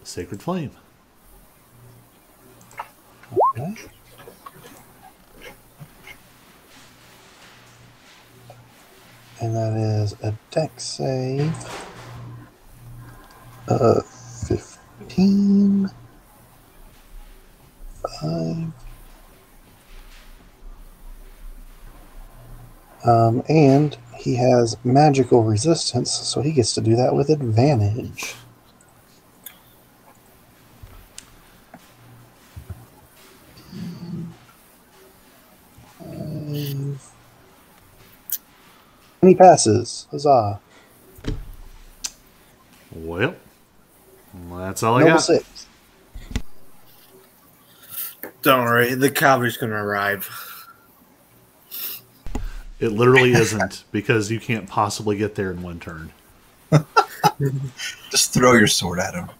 Sacred Flame. Okay. And that is a dex save of 15. 5. And he has magical resistance, so he gets to do that with advantage. And he passes. Huzzah. Well, that's all I Noble got. 6. Don't worry, the cavalry's going to arrive. It literally isn't, because you can't possibly get there in one turn. Just throw your sword at him.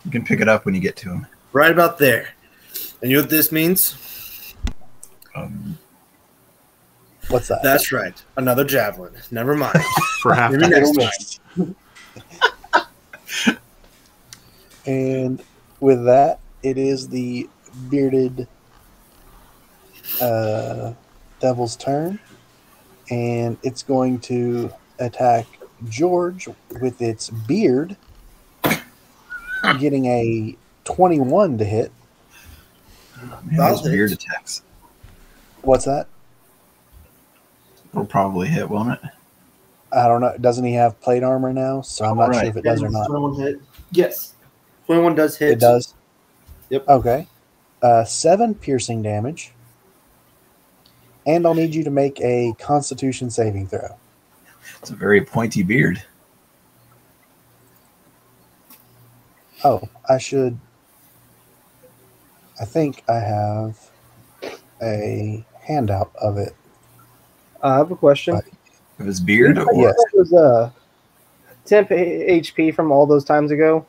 You can pick it up when you get to him. Right about there. And you know what this means? What's that? That's right. Another javelin. Never mind. For half Maybe the next time. And with that, it is the bearded devil's turn. And it's going to attack George with its beard, getting a 21 to hit. Man, those weird attacks What's that? will probably hit, won't it? I don't know. Doesn't he have plate armor now? So I'm not sure if it does or not. 21 hit. Yes. 21 does hit. It does? Yep. Okay. 7 piercing damage. And I'll need you to make a Constitution saving throw. It's a very pointy beard. Oh, I think I have a handout of it. I have a question. Right. Of his beard? Or... Yes. It was temp HP from all those times ago.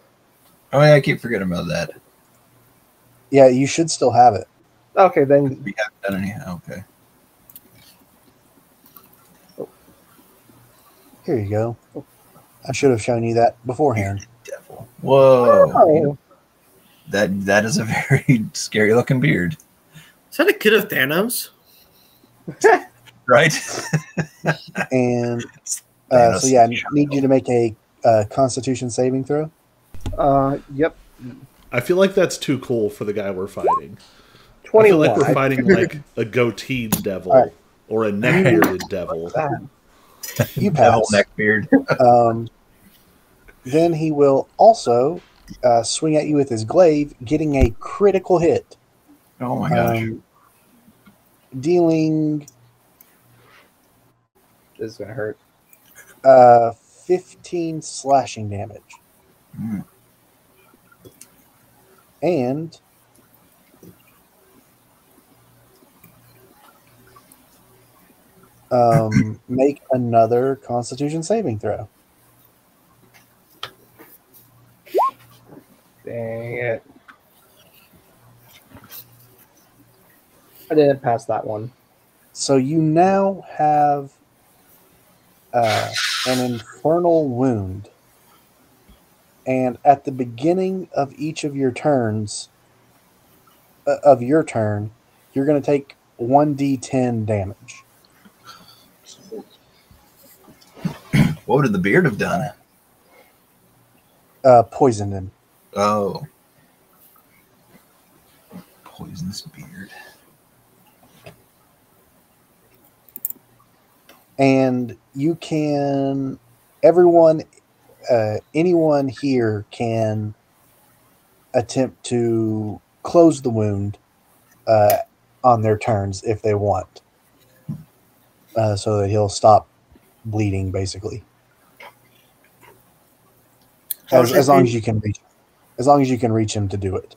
Oh, yeah, I keep forgetting about that. Yeah, you should still have it. Okay, then. We haven't done any. Okay. Here you go. I should have shown you that beforehand. Devil. Whoa. Oh, That is a very scary looking beard. Is that a kid of Thanos? Right? And Thanos. so yeah, I need you to make a Constitution saving throw. yep. I feel like that's too cool for the guy we're fighting. I 21. feel like we're fighting like a goateed devil All right. or a neck-bearded devil. You Devil pass. neck beard. Then he will also swing at you with his glaive, getting a critical hit. Oh my gosh. Dealing This is going to hurt. 15 slashing damage. Mm. And make another Constitution saving throw. Dang it. I didn't pass that one. So you now have an infernal wound. And at the beginning of each of your turns, you're going to take 1d10 damage. What would the beard have done? Poisoned him. Oh. Poisonous beard. And you can, anyone here can attempt to close the wound on their turns if they want, so that he'll stop bleeding, basically. As long as you can reach him to do it.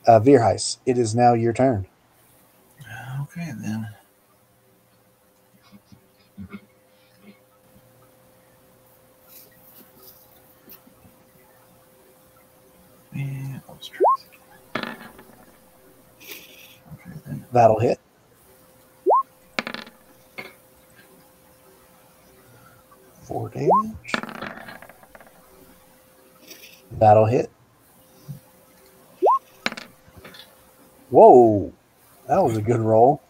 Vierheis, it is now your turn. Okay, then. And let's try this again. Okay, then. That'll hit. Four damage. That'll hit. Whoa, that was a good roll.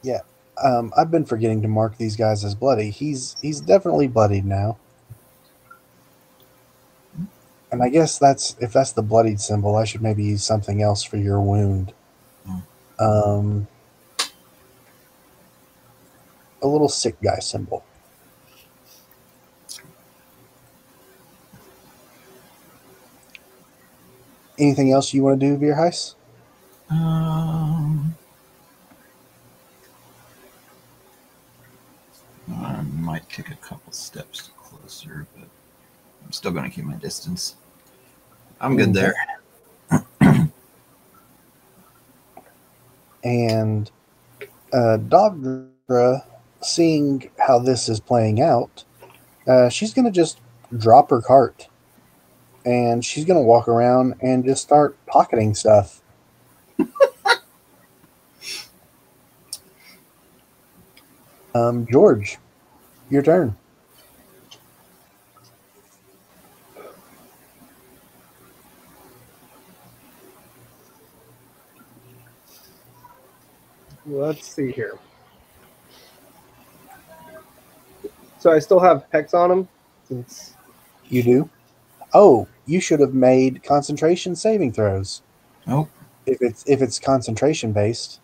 Yeah, I've been forgetting to mark these guys as bloody. He's definitely bloodied now. And I guess if that's the bloodied symbol, I should maybe use something else for your wound. A little sick guy symbol. Anything else you want to do, Vierheis? I might take a couple steps closer, but I'm still going to keep my distance. I'm good there. And Dogra, seeing how this is playing out, she's going to just drop her cart. And she's going to walk around and just start pocketing stuff. George, your turn. Let's see here. So I still have Hex on him? Since You do? Oh, you should have made concentration saving throws. Oh, If it's concentration based.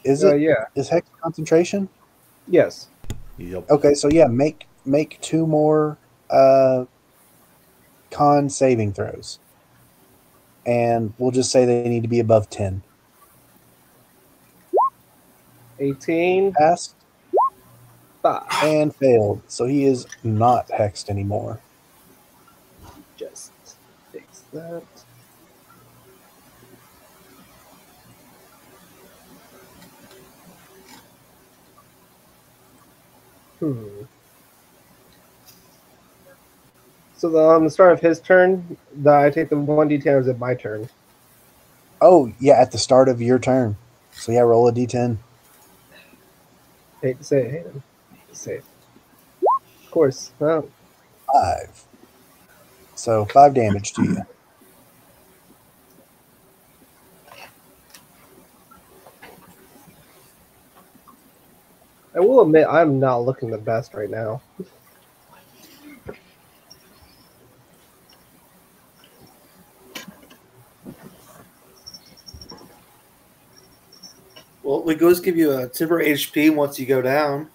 Is it? yeah. Is Hex concentration? Yes. Yep. Okay, so yeah, make 2 more con saving throws. And we'll just say they need to be above 10. 18. Passed 5. and failed. So he is not hexed anymore. Just fix that. So on the start of his turn, I take the 1d10, or is it my turn? Oh, yeah, at the start of your turn. So yeah, roll a d10. Hate to say it, Hayden. Hate to say it. Of course. Well, 5. So 5 damage to you. I will admit I'm not looking the best right now. Well, we go give you a temporary HP once you go down.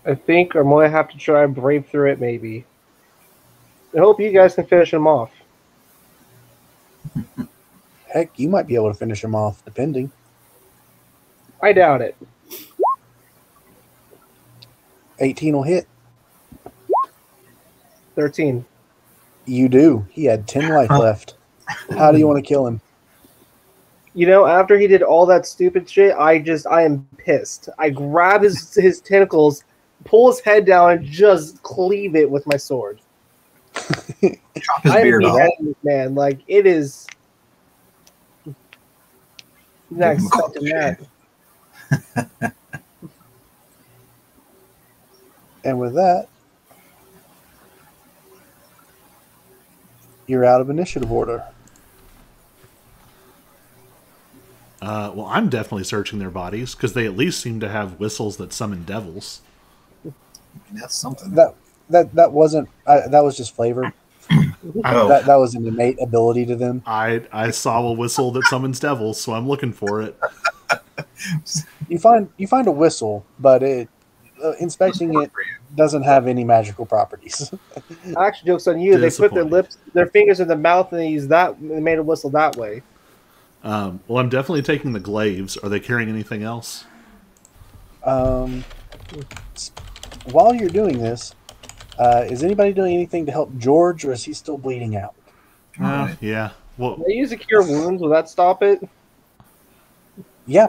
I think I'm going to have to try and brave through it, maybe. I hope you guys can finish him off. Heck, you might be able to finish him off, depending. I doubt it. 18 will hit. 13. You do. He had 10 life left. How do you want to kill him? You know, after he did all that stupid shit, I am pissed. I grab his tentacles, pull his head down, and just cleave it with my sword. chop his I am beard off. beheading this man. Like, it is... He's not Give him a call expecting that. And with that, you're out of initiative order. Well, I'm definitely searching their bodies because they at least seem to have whistles that summon devils. That's something. That wasn't. That was just flavor. Oh. That was an innate ability to them. I saw a whistle that summons devils, so I'm looking for it. You find a whistle, but inspecting it doesn't have any magical properties. Actually, joke's on you. They put their fingers in the mouth, and they made a whistle that way. Well, I'm definitely taking the glaives. Are they carrying anything else? While you're doing this, is anybody doing anything to help George, or is he still bleeding out? Alright. Yeah. Well, Can I use a cure wounds? Will that stop it? Yeah.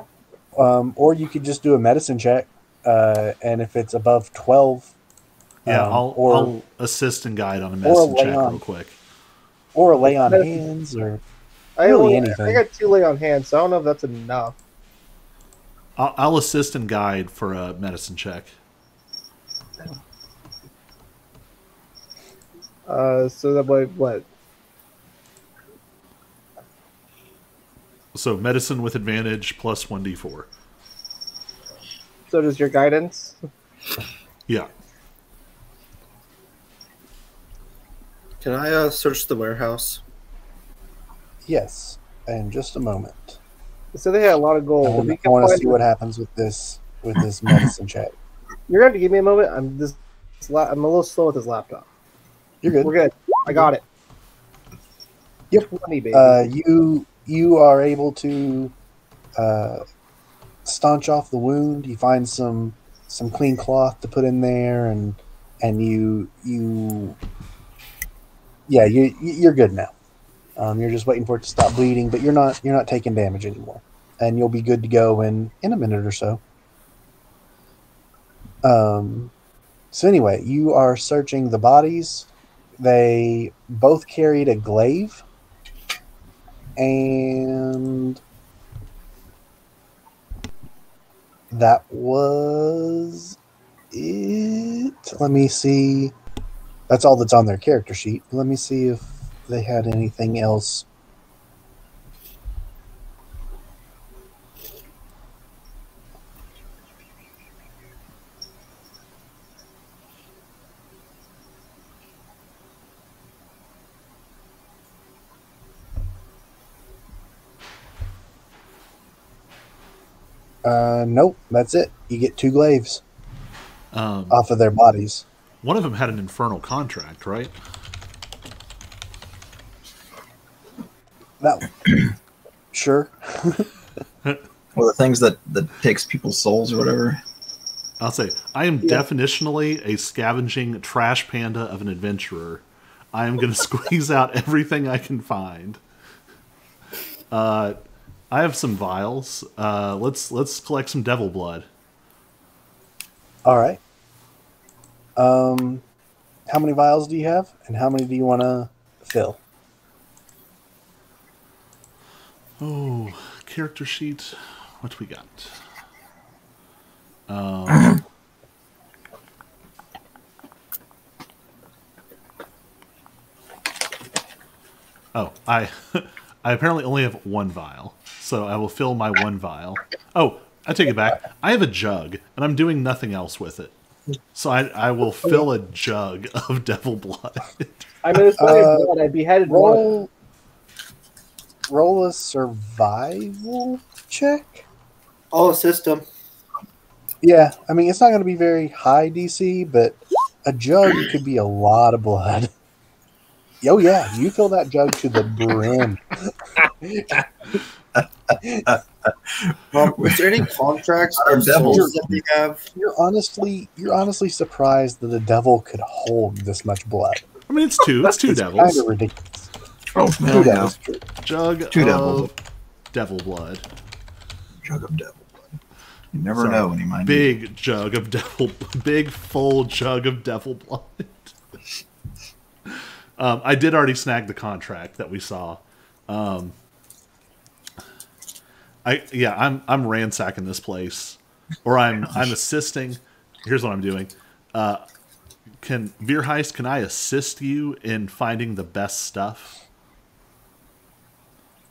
Or you could just do a medicine check, and if it's above 12, yeah. or I'll assist and guide on a medicine lay check on. real quick. or a lay on hands, or I really only, anything. I got 2 lay on hands, so I don't know if that's enough. I'll assist and guide for a medicine check. So that way, what? So medicine with advantage plus 1d4. So does your guidance? Yeah. Can I search the warehouse? Yes, in just a moment. So they had a lot of gold. If we I can want to find see what happens with this medicine check. You're gonna have to give me a moment. I'm a little slow with this laptop. You're good. We're good. I got it. Yep. 20, baby. You are able to staunch off the wound. You find some clean cloth to put in there, and you're good now. You're just waiting for it to stop bleeding, but you're not taking damage anymore, and you'll be good to go in a minute or so. So anyway, you are searching the bodies. They both carried a glaive, and that was it. Let me see. That's all that's on their character sheet. Let me see if they had anything else. Nope, that's it. You get 2 glaives off of their bodies. One of them had an infernal contract, right? That sure. Well, the things that takes people's souls or whatever. I'll say, I am definitionally a scavenging trash panda of an adventurer. I am going to squeeze out everything I can find. I have some vials. Let's collect some devil blood. All right. How many vials do you have, and how many do you want to fill? Oh, character sheet. What we got? Oh, I apparently only have 1 vial, so I will fill my 1 vial. Oh, I take it back. I have a jug, and I'm doing nothing else with it. So I will fill a jug of devil blood. I mean, it's blood. I beheaded one. Roll a survival check. I'll assist him. Yeah, I mean, it's not going to be very high DC, but a jug could be a lot of blood. Oh yeah, you fill that jug to the brim. Is there any contracts Our or devils. souls that we have? You're honestly surprised that a devil could hold this much blood. I mean, it's 2 Kind devils. of ridiculous. Oh, Two yeah. devils. Jug 2 of devils. devil blood. Jug of devil blood. You never Sorry. know when you might need Big jug of devil, big full jug of devil blood. I did already snag the contract that we saw. I'm ransacking this place, or I'm assisting. Here's what I'm doing. Can Veerheist, can I assist you in finding the best stuff?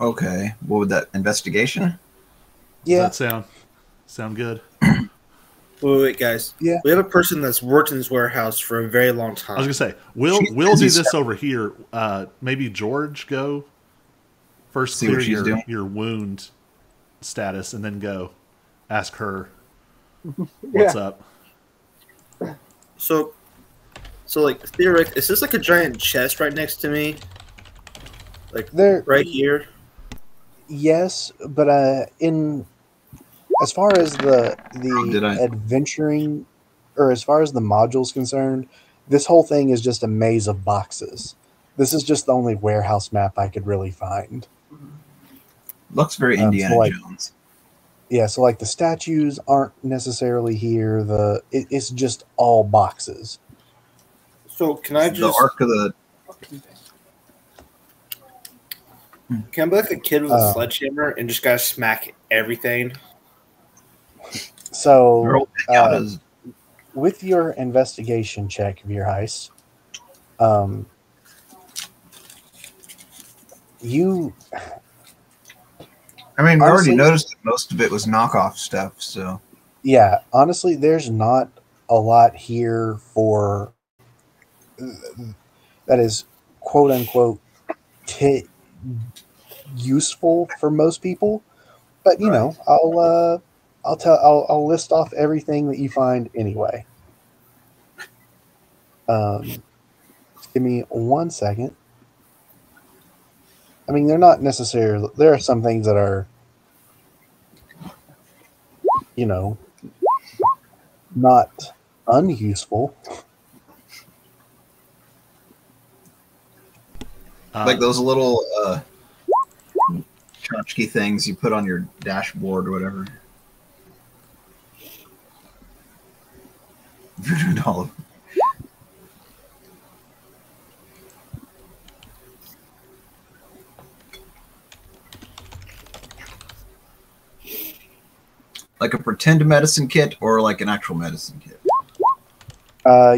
Okay. What would that investigation? Yeah, Does that sound good? Wait, guys. Yeah. We have a person that's worked in this warehouse for a very long time. I was gonna say we'll She's do busy this stuff. over here. Maybe George go first, See clear what she's doing. your wound status, and then go ask her what's up. So like theoretically, is this like a giant chest right next to me? Like There- right here? Yes, but in as far as Did I? the adventuring, or as far as the module's concerned, this whole thing is just a maze of boxes. This is just the only warehouse map I could really find. Looks very So Indiana like, Jones. yeah, so like the statues aren't necessarily here. It's just all boxes. So can I The just Ark of the. can I be like a kid with a Um, sledgehammer and just gotta smack everything? So Your old pinatas. with your investigation check of your heist, um, you I mean, we already honestly, noticed that most of it was knockoff stuff, so. yeah, honestly, there's not a lot here for that is quote unquote t- useful for most people. But you Right. know, I'll list off everything that you find anyway. Um, give me 1 second. I mean, they're not necessarily. There are some things that are, you know, not unuseful. Like those little tchotchke things you put on your dashboard or whatever. Voodoo doll. Like a pretend medicine kit or like an actual medicine kit?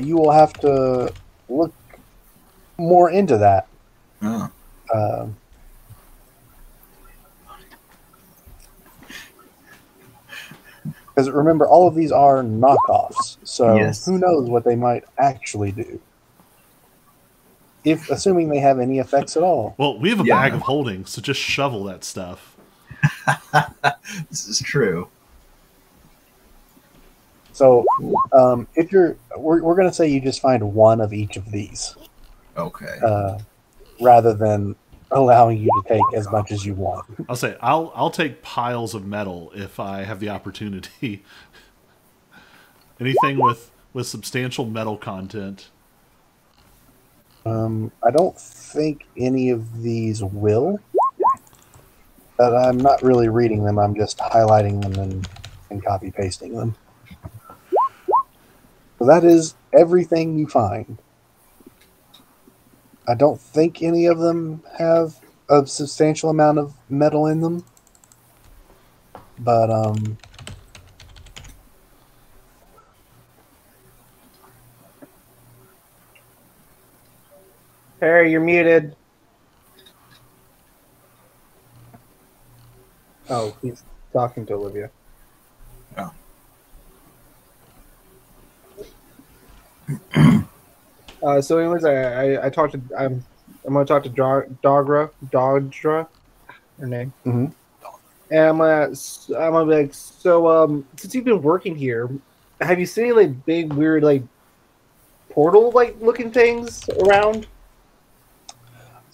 You will have to look more into that. Oh. Um Because remember, all of these are knockoffs, so Yes. who knows what they might actually do? If assuming they have any effects at all. Well, we have a Yeah. bag of holding, so just shovel that stuff. This is true. So, if we're going to say you just find one of each of these, Okay. rather than allowing you to take as much as you want. I'll say I'll take piles of metal if I have the opportunity. Anything with substantial metal content. I don't think any of these will. But I'm not really reading them. I'm just highlighting them and copy pasting them. So that is everything you find. I don't think any of them have a substantial amount of metal in them. But Harry, you're muted. Oh, he's talking to Olivia. So anyways, I talked to I'm gonna talk to Dogra, her name, Mhm. and I'm gonna be like, so since you've been working here, have you seen like big weird like portal like looking things around?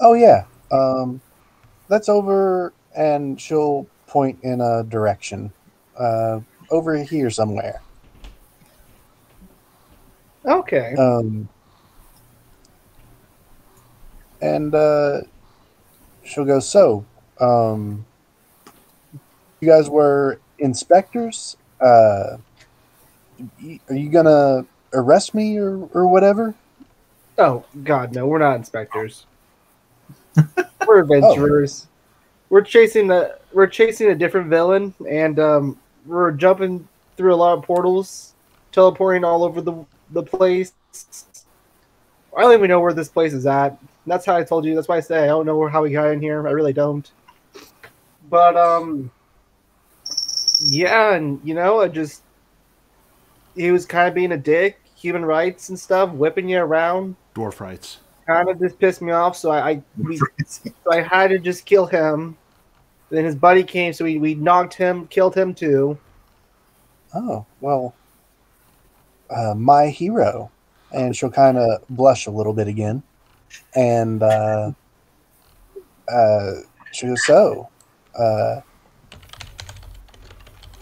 oh yeah, that's over, and she'll point in a direction, over here somewhere. Okay. And she'll go, so, you guys were inspectors? Are you gonna arrest me or whatever? Oh God, no, we're not inspectors. We're adventurers. We're chasing a different villain, and we're jumping through a lot of portals, teleporting all over the place. I don't even know where this place is at. That's how I told you. That's why I say I don't know how we got in here. I really don't. But yeah, and he was kind of being a dick, human rights and stuff, whipping you around. Dwarf rights. Kind of just pissed me off, so I had to just kill him. Then his buddy came, so we knocked him, killed him too. Oh, well, my hero. And she'll kind of blush a little bit again. And she goes, so,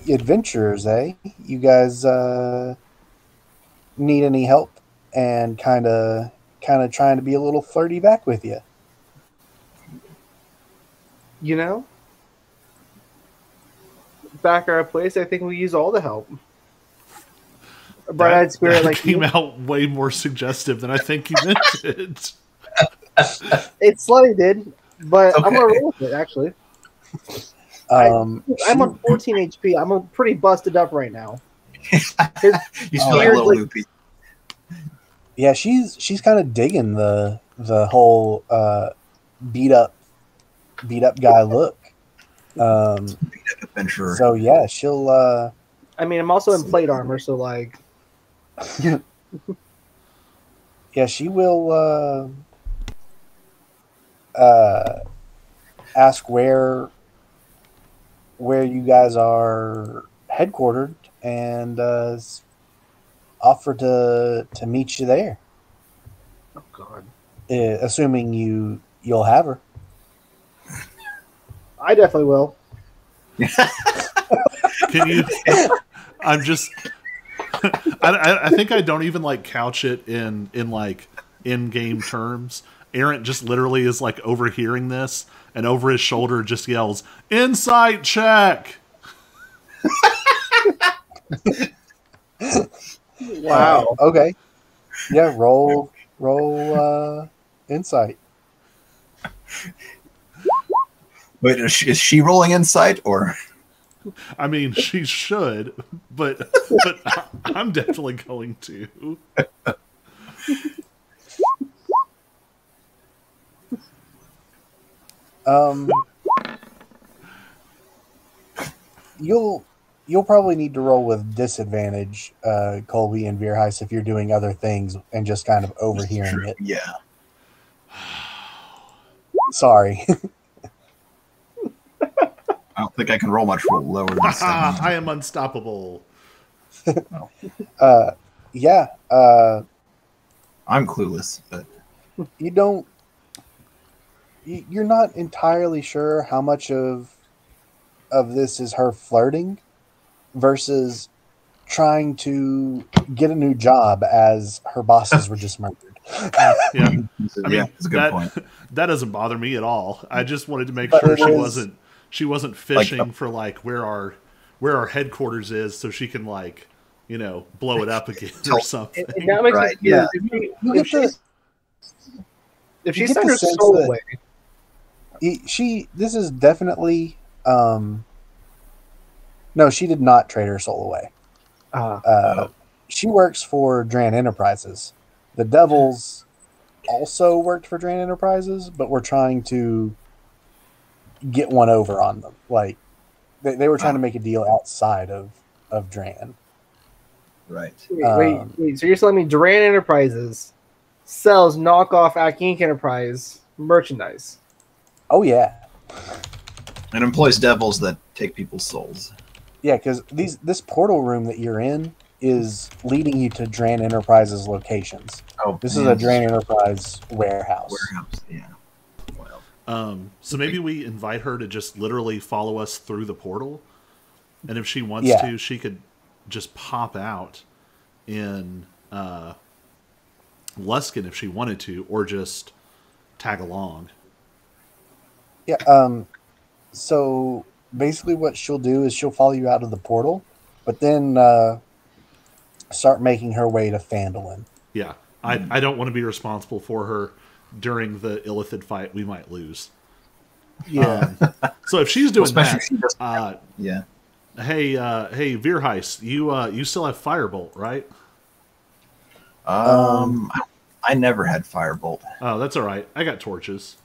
adventurers, eh? You guys need any help? And kind of trying to be a little flirty back with you. You know, back at our place, I think we use all the help. A bright-eyed spirit that like came you. out way more suggestive than I think you meant it. It slightly did, but I'm Okay. gonna roll with it. Actually, I'm on 14 HP. I'm pretty busted up right now. You feel like a Weird, little like- loopy. Yeah, she's kind of digging the whole beat up guy look. Adventurer. So yeah, she'll I mean, I'm also in plate armor, so like, yeah, she will ask where you guys are headquartered and offer to meet you there, oh god, assuming you'll have her. I definitely will. Can you? I'm just. I think I don't even like couch it in like in-game terms. Errant just literally is like overhearing this and over his shoulder just yells, "Insight check!" Wow. Okay. Yeah, roll insight. Wait, is she rolling insight or? I mean, she should, but I'm definitely going to. You'll probably need to roll with disadvantage, Colby and Veerheis, if you're doing other things and just kind of overhearing it. Yeah. Sorry. I don't think I can roll much lower than Haha, 7. I am unstoppable. Yeah. I'm clueless, but You don't. You're not entirely sure how much of this is her flirting versus trying to get a new job as her bosses were just murdered. Yeah, yeah, I mean that's a good that point. that doesn't bother me at all. I just wanted to make But sure it is- she wasn't fishing for like where our headquarters is, so she can like blow it up again or something. And that makes Right, me yeah. You If get she, the- if you she get sent the her sense soul that- away, This is definitely. No, she did not trade her soul away. She works for Dran Enterprises. The Devils also worked for Dran Enterprises, but were trying to get one over on them. Like they were trying to make a deal outside of Dran. Right. wait. So you're telling me Duran Enterprises sells knockoff Ack Inc. Enterprise merchandise? Oh yeah, It employs devils that take people's souls. yeah. Because this portal room that you're in is leading you to Dran Enterprises locations. Oh, This is a Dran Enterprise warehouse. warehouse. Yeah. Well, So maybe we invite her to just literally follow us through the portal, and if she wants Yeah. to, she could just pop out in Luskin if she wanted to, or just tag along. Yeah. So basically, what she'll do is she'll follow you out of the portal, but then start making her way to Phandalin. Yeah, I don't want to be responsible for her during the Illithid fight we might lose. Yeah. So if she's doing especially that, if she doesn't- yeah. hey Veerheis, you still have Firebolt, right? I never had Firebolt. Oh, that's all right. I got torches.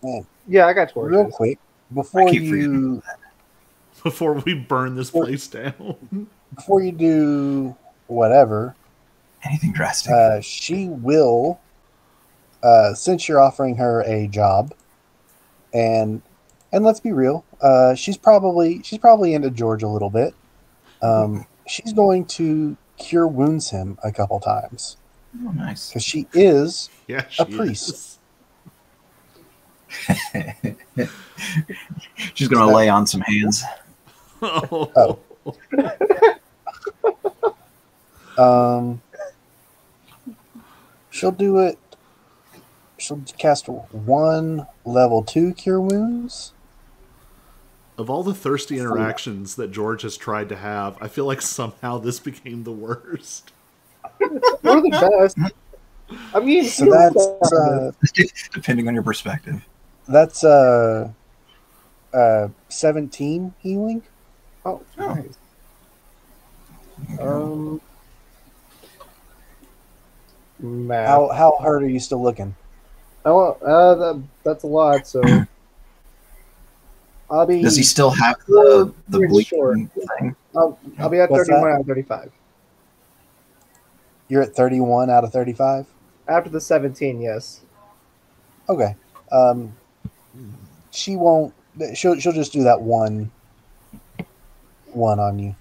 Yeah, I got torches. Real quick, before I keep forgetting you that. Before we burn this place down. do whatever, Anything drastic. she will. Since you're offering her a job, and let's be real, she's probably into George a little bit. She's going to cure wounds him a couple times Oh, nice. because she is Yeah, A she priest. is. She's gonna lay on some hands. Oh. She'll do it. She'll cast 1 level 2 cure wounds. Of all the thirsty interactions that George has tried to have, I feel like somehow this became the worst. We're the best. I mean, So that's Depending on your perspective. that's 17 healing. oh, nice. Math. How hurt are you still looking? That's a lot. So I'll be. Does he still have the Pretty bleeding short. thing? I'll be at What's 31 that? out of 35. You're at 31 out of 35. After the 17, yes. Okay. She won't. She'll just do that one on you.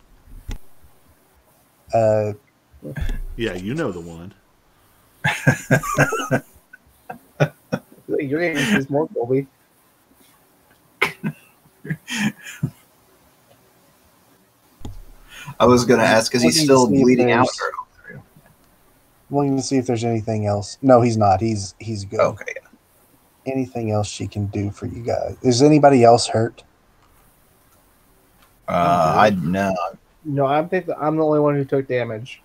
Yeah, you know the one. You're getting this more, Colby. I was gonna ask, is he Looking to still see if bleeding out? there's- Looking to see if there's anything else. No, he's not. He's good. Okay. Anything else she can do for you guys? Is anybody else hurt? I no. No, I'm the only one who took damage.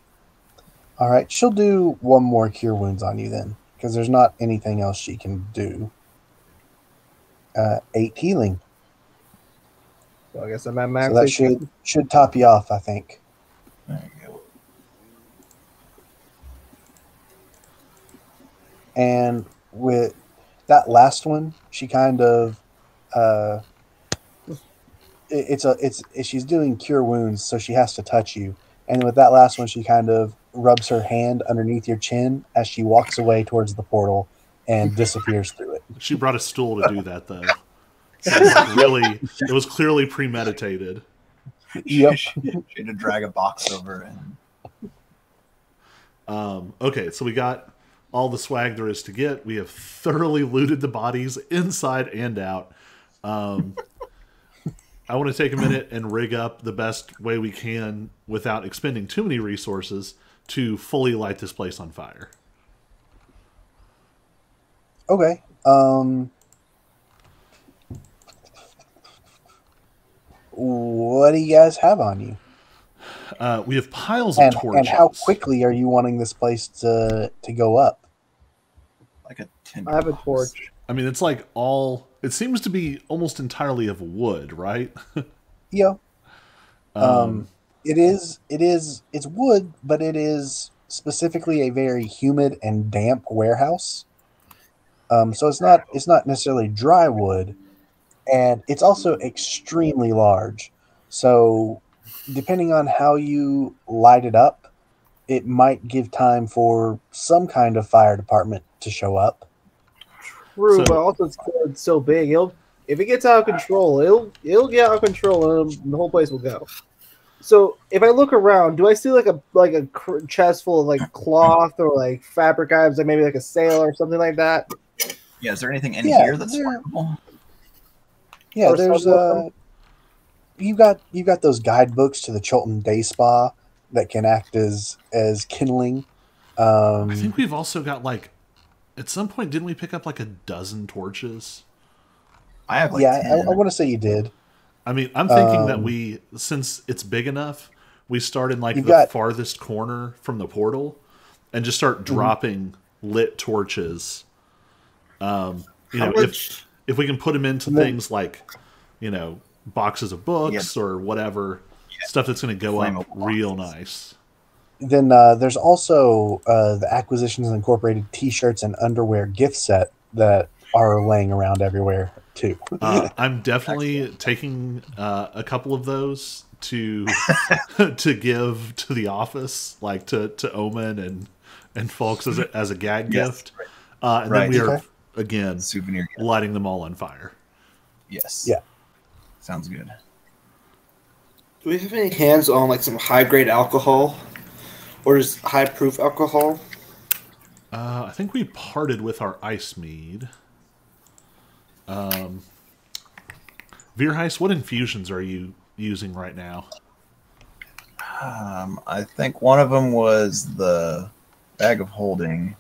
All right, she'll do 1 more cure wounds on you then, because there's not anything else she can do. 8 healing, So I guess I'm at max. so that should top you off, I think. There you go. And with that last one, she kind of she's doing cure wounds, so she has to touch you. And with that last one, she kind of rubs her hand underneath your chin as she walks away towards the portal and disappears through it. She brought a stool to do that, though. It was clearly premeditated. Yep. She had to drag a box over and Okay, so we got all the swag there is to get. We have thoroughly looted the bodies inside and out. I want to take a minute and rig up the best way we can without expending too many resources to fully light this place on fire. Okay. What do you guys have on you? We have piles of torches. And how quickly are you wanting this place to go up? like a tin. I have a torch. I mean, it's like all. It seems to be almost entirely of wood, right? Yeah. It's wood, but it is specifically a very humid and damp warehouse. So it's not necessarily dry wood, and it's also extremely large. So depending on how you light it up, it might give time for some kind of fire department to show up. True, So- but also it's so big. If it gets out of control, it'll get out of control, and the whole place will go. So if I look around, do I see like a chest full of like cloth or like fabric items, like maybe like a sail or something like that? Yeah, is there anything in Yeah, here that's there- flammable? Yeah, Or there's some- you got those guidebooks to the Chilton Day Spa that can act as kindling. I think we've also got like. At some point, didn't we pick up like a dozen torches? I have like yeah, 10. I want to say you did. I mean, I'm thinking that we, since it's big enough, we start in like You've the got- farthest corner from the portal, and just start dropping lit torches. You How know, much- if we can put them into And then- things like, you know, boxes of books or whatever, stuff that's going to go up Flammable real boxes. nice. Then there's also the Acquisitions Incorporated T-shirts and underwear gift set that are laying around everywhere too. I'm definitely taking a couple of those to to give to the office, like to Omen and folks as a gag Yes. gift, and Right. then we are Okay. again Souvenir. lighting them all on fire. Yes. Yeah. Sounds good. Do we have any hands on like some high grade alcohol, or just high proof alcohol? I think we parted with our ice mead. Veerheist, what infusions are you using right now? I think one of them was the bag of holding.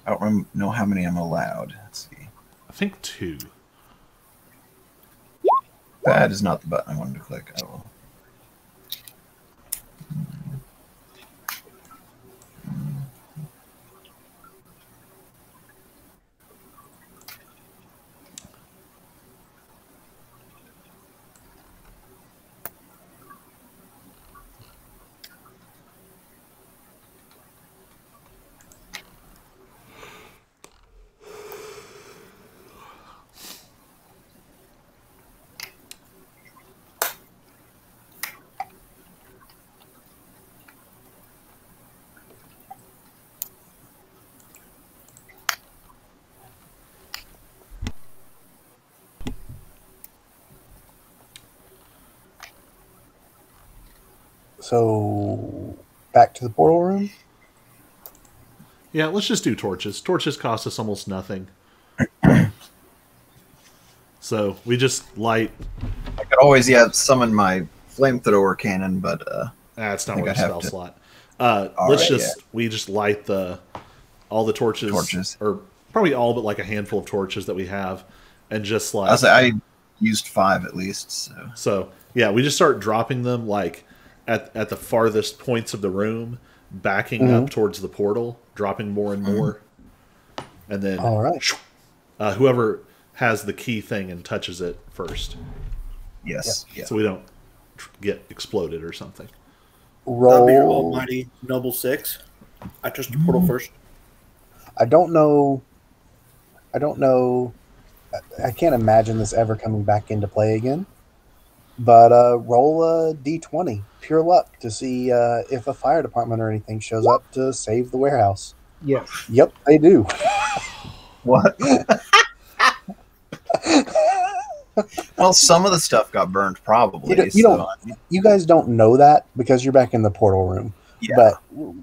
I don't know how many I'm allowed. Let's see. I think 2. That is not the button I wanted to click. I will. So, back to the portal room. Yeah, let's just do torches. Torches cost us almost nothing. So we just light. I could always summon my flamethrower cannon, but It's not think worth I'd a have spell to- slot. right, We just light all the torches, or probably all but like a handful of torches that we have, and just like I used 5 at least. So yeah, we just start dropping them like at the farthest points of the room, backing up towards the portal, dropping more and more, and then All right. whoever has the key thing and touches it first, Yes. Yeah. so we don't get exploded or something. That'll be your Roll. almighty noble 6. I touched the portal first. I don't know. I can't imagine this ever coming back into play again. But roll a d20, pure luck, to see if a fire department or anything shows up to save the warehouse. Yes. Yep, they do. What? Well, some of the stuff got burned, probably. You guys don't know that because you're back in the portal room. Yeah. But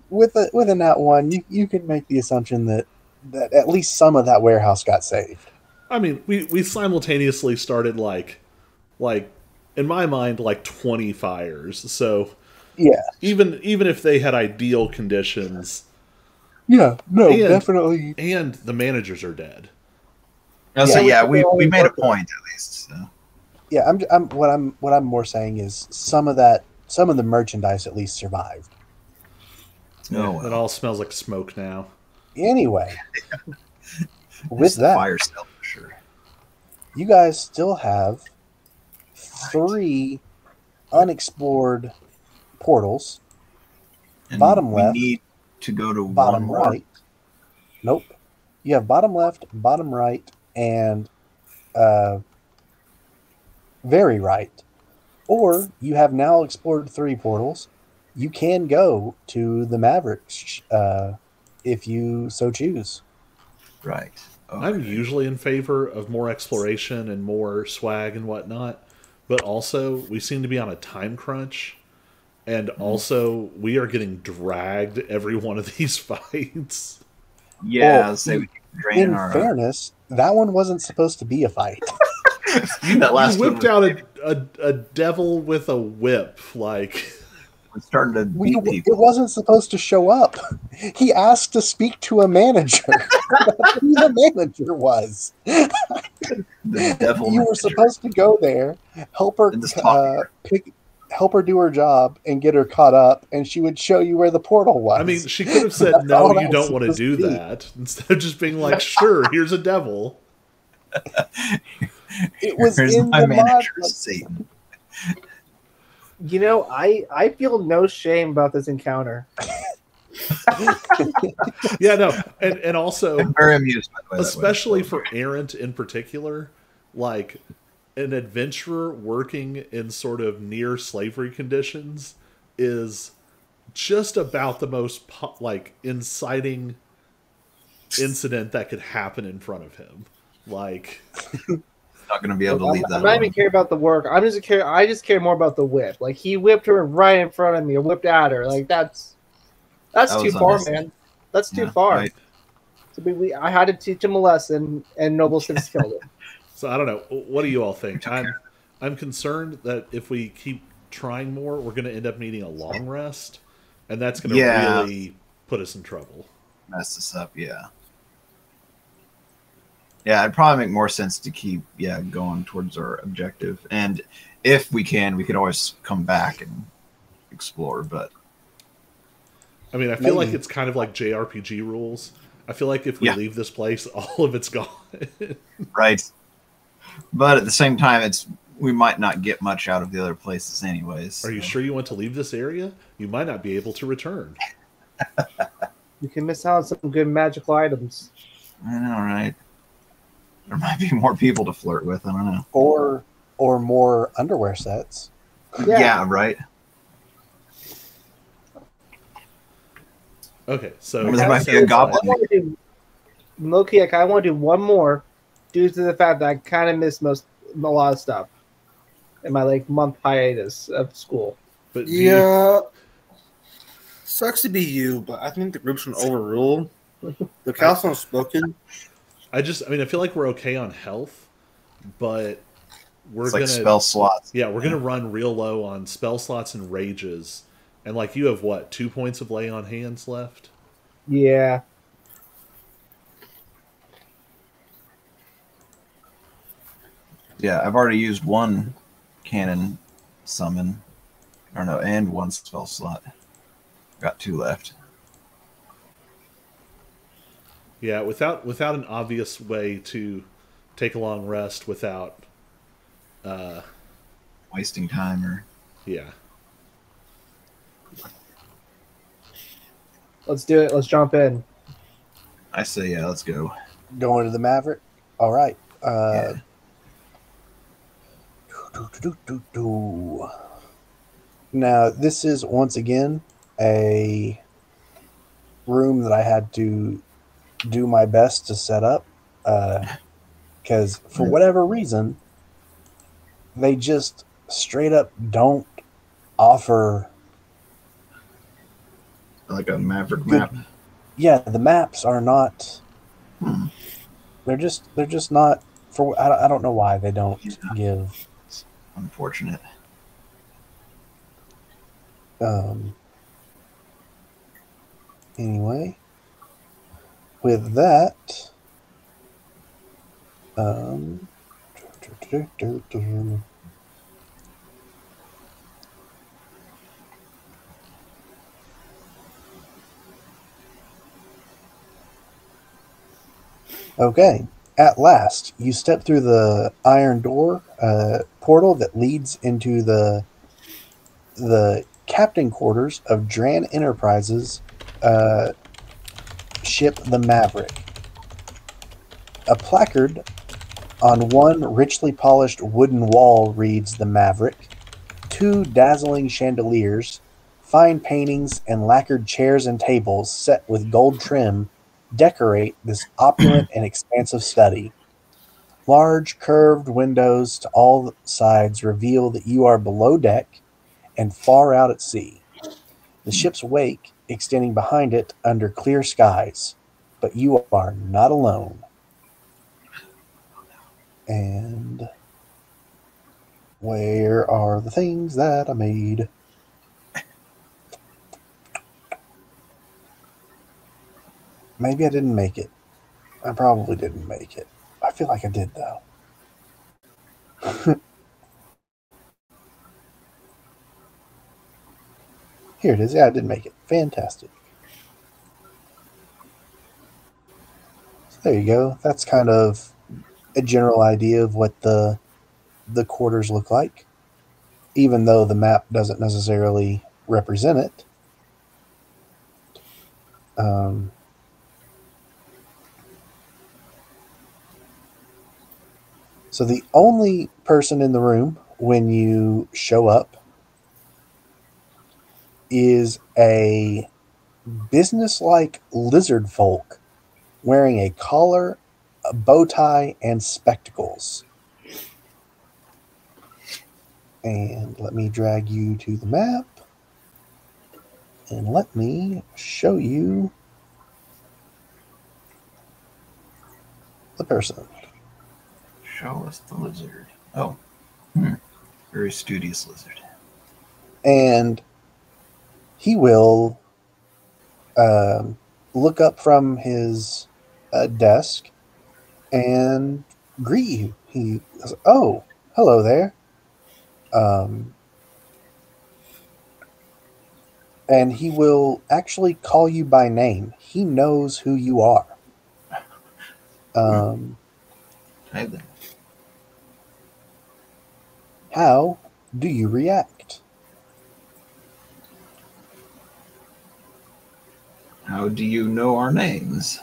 with a nat 1, you can make the assumption that at least some of that warehouse got saved. I mean, we simultaneously started like in my mind like 20 fires. So Yeah. even if they had ideal conditions, Yeah. No, And- definitely. and the managers are dead. So Yeah. we made a point at least. So. Yeah, what I'm more saying is some of the merchandise at least survived. Oh, well. It all smells like smoke now. Anyway, It's with the that, fire still for sure. you guys still have 3 unexplored portals. And Bottom we left, need to go to Bottom one more. right. Nope. You have bottom left, bottom right, and very right. Or you have now explored 3 portals. You can go to the Mavericks if you so choose. Right. I'm Okay. usually in favor of more exploration and more swag and whatnot, but also we seem to be on a time crunch, and also we are getting dragged every one of these fights. Yeah, Well, let's say we keep draining In our. fairness, that one wasn't supposed to be a fight. that last You whipped one out a devil with a whip, like was starting to beat It people. wasn't supposed to show up. He asked to speak to a manager. That's who the manager was. The devil. You were manager. supposed to go there, help her In this talking help her do her job and get her caught up, and she would show you where the portal was. I mean, she could have said, That's "No, all you that don't was want to supposed do to be. that," instead of just being like, "Sure, here's a devil." it was Here's in my the mod. manager, Like, Satan. You know, I feel no shame about this encounter. Yeah, no, and also I'm very amused by the way that especially went. for Errant in particular, like an adventurer working in sort of near slavery conditions is just about the most inciting incident that could happen in front of him. Like, not going to be able to leave that. I'm not even alone. care about the work. I just care more about the whip. Like he whipped her right in front of me, or whipped at her. Like that's That too was far, unnecessary. man. That's too Yeah, far. right. So I had to teach him a lesson, and Noble Six killed him. So I don't know. What do you all think? I'm concerned that if we keep trying more, we're going to end up needing a long rest, and that's going to Yeah. really put us in trouble. Mess this up, yeah. Yeah, it'd probably make more sense to keep going towards our objective. And if we could always come back and explore, but I mean, I feel like Maybe. it's kind of like JRPG rules. I feel like if we Yeah. leave this place, all of it's gone. right. But at the same time, we might not get much out of the other places anyways. Are you sure you want to leave this area? You might not be able to return. You can miss out on some good magical items. I know, right? There might be more people to flirt with. I don't know. Or more underwear sets. Yeah, right. Okay, so There might be a goblin. Low-key, I want to do one more due to the fact that I kind of missed a lot of stuff in my month hiatus of school. But Yeah. Sucks to be you, but I think the group's been overruled. The council has spoken. I feel like we're okay on health, but we're It's gonna like spell slots. Yeah, we're gonna run real low on spell slots and rages. And you have what, 2 points of lay on hands left? Yeah. Yeah, I've already used one cannon summon, and one spell slot. Got 2 left. Yeah, without an obvious way to take a long rest without Wasting time or yeah. Let's do it. Let's jump in. I say let's go. Going to the Maverick. All right. Yeah. Now, this is once again a room that I had to do my best to set up because for whatever reason, they just straight up don't offer. Like a Maverick map. Yeah, the maps are not. They're just not for. I don't know why they don't give. Unfortunate. Anyway, with that, okay. At last, you step through the iron door portal that leads into the captain quarters of Dran Enterprises ship the Maverick. A placard on one richly polished wooden wall reads the Maverick. 2 dazzling chandeliers, fine paintings, and lacquered chairs and tables set with gold trim decorate this opulent and expansive study. Large curved windows to all sides reveal that you are below deck and far out at sea. The ship's wake extending behind it under clear skies, but you are not alone. And where are the things that I made? Maybe I didn't make it. I probably didn't make it. I feel like I did, though. Here it is. Yeah, I did make it. Fantastic. So there you go. That's kind of a general idea of what the quarters look like, even though the map doesn't necessarily represent it. So the only person in the room when you show up is a businesslike lizard folk wearing a collar, a bow tie, and spectacles. And let me drag you to the map. And let me show you the person. Show us the lizard. Oh, very studious lizard. And he will look up from his desk and greet you. He goes, "Oh, hello there." And he will actually call you by name. He knows who you are. Hey then. How do you react? How do you know our names?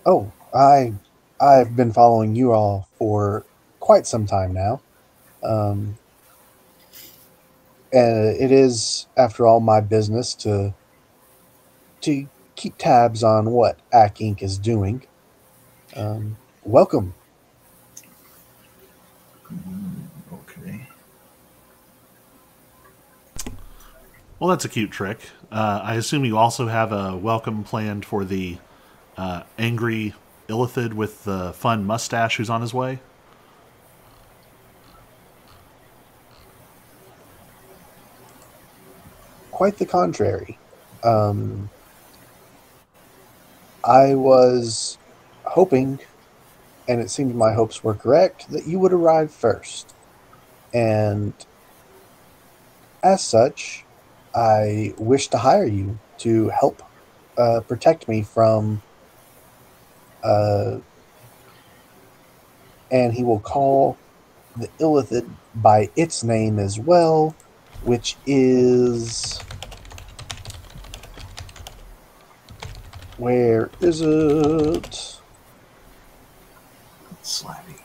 Oh, I've been following you all for quite some time now. And it is, after all, my business to keep tabs on what ACK Inc. is doing. Welcome. Okay. Well, that's a cute trick. I assume you also have a welcome planned for the angry Illithid with the fun mustache who's on his way. Quite the contrary. I was hoping, and it seems my hopes were correct, that you would arrive first. And as such, I wish to hire you to help protect me from... and he will call the Illithid by its name as well, which is... Where is it? Slappy.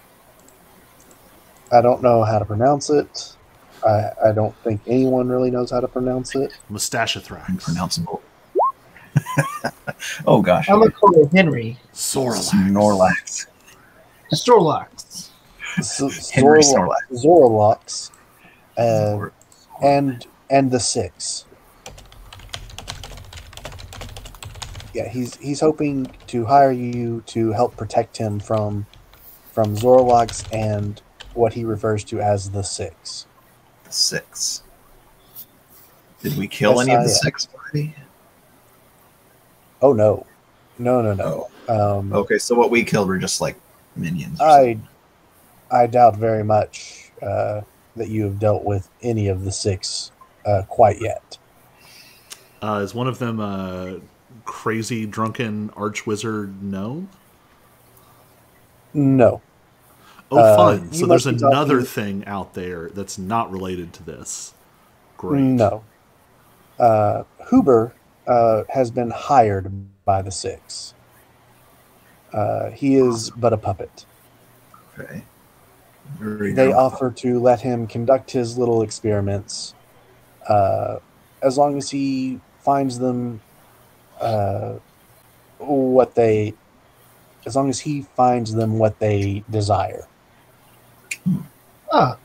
I don't know how to pronounce it. I don't think anyone really knows how to pronounce it. Mustachathrax. Unpronounceable. Oh gosh. I'm gonna call it Henry. Snorlax. Snorlax. Henry Snorlax. Zorlax. And the 6. Yeah, he's hoping to hire you to help protect him from Zorlax and what he refers to as the 6. The 6. Did we kill any of the 6 already? Oh no. No. Okay, so what we killed were just like minions. Or I doubt very much that you have dealt with any of the 6 quite yet. Is one of them a crazy drunken archwizard gnome? No. Oh, fun. So there's must be another talking- thing out there that's not related to this. Great. No. Huber has been hired by the 6. He is but a puppet. Okay. Very They good. offer to let him conduct his little experiments as long as he finds them what they desire. Ah,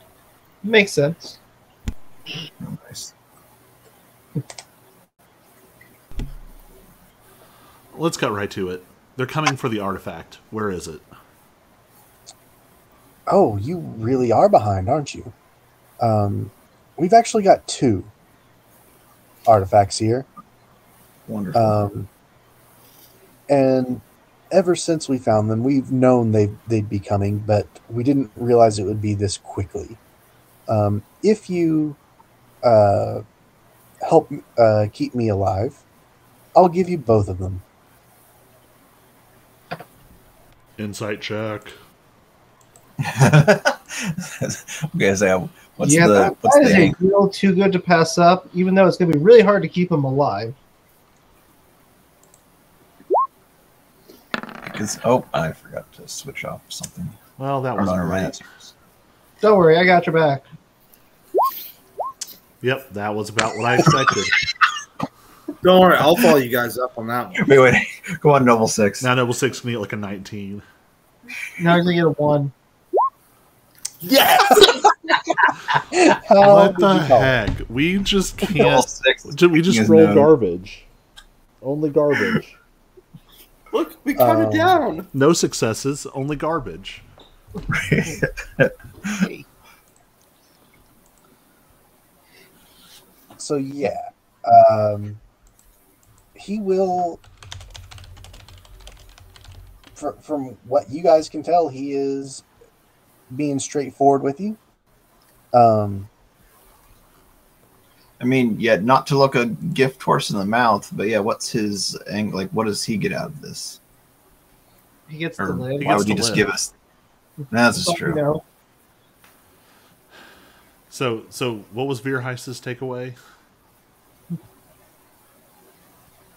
makes sense. Nice. Let's cut right to it. They're coming for the artifact. Where is it? Oh, you really are behind, aren't you? We've actually got 2 artifacts here. Wonderful. And ever since we found them, we've known they'd be coming, but we didn't realize it would be this quickly. If you help keep me alive, I'll give you both of them. Insight check. Okay, so what's yeah, the that is a angle? deal too good to pass up, even though it's going to be really hard to keep him alive. Because I forgot to switch off something. Well, that Turn on wasn't our right. lasers. Don't worry, I got your back. Yep, that was about what I expected. Don't worry, I'll follow you guys up on that one. Wait. Go on, Noble 6. Now Noble 6 can get like a 19. Now you're going to get a 1. How What did the you call it? heck? We just Noble can't. 6. We just Yes, roll no. garbage. Only garbage. Look, we counted down. No successes, only garbage. So yeah, he will. From what you guys can tell, he is being straightforward with you. I mean, yeah, not to look a gift horse in the mouth, but yeah, what's his angle? Like, what does he get out of this? He gets Or to live. why would to you just live. give us? That's You true. know, So what was Veerheis's takeaway?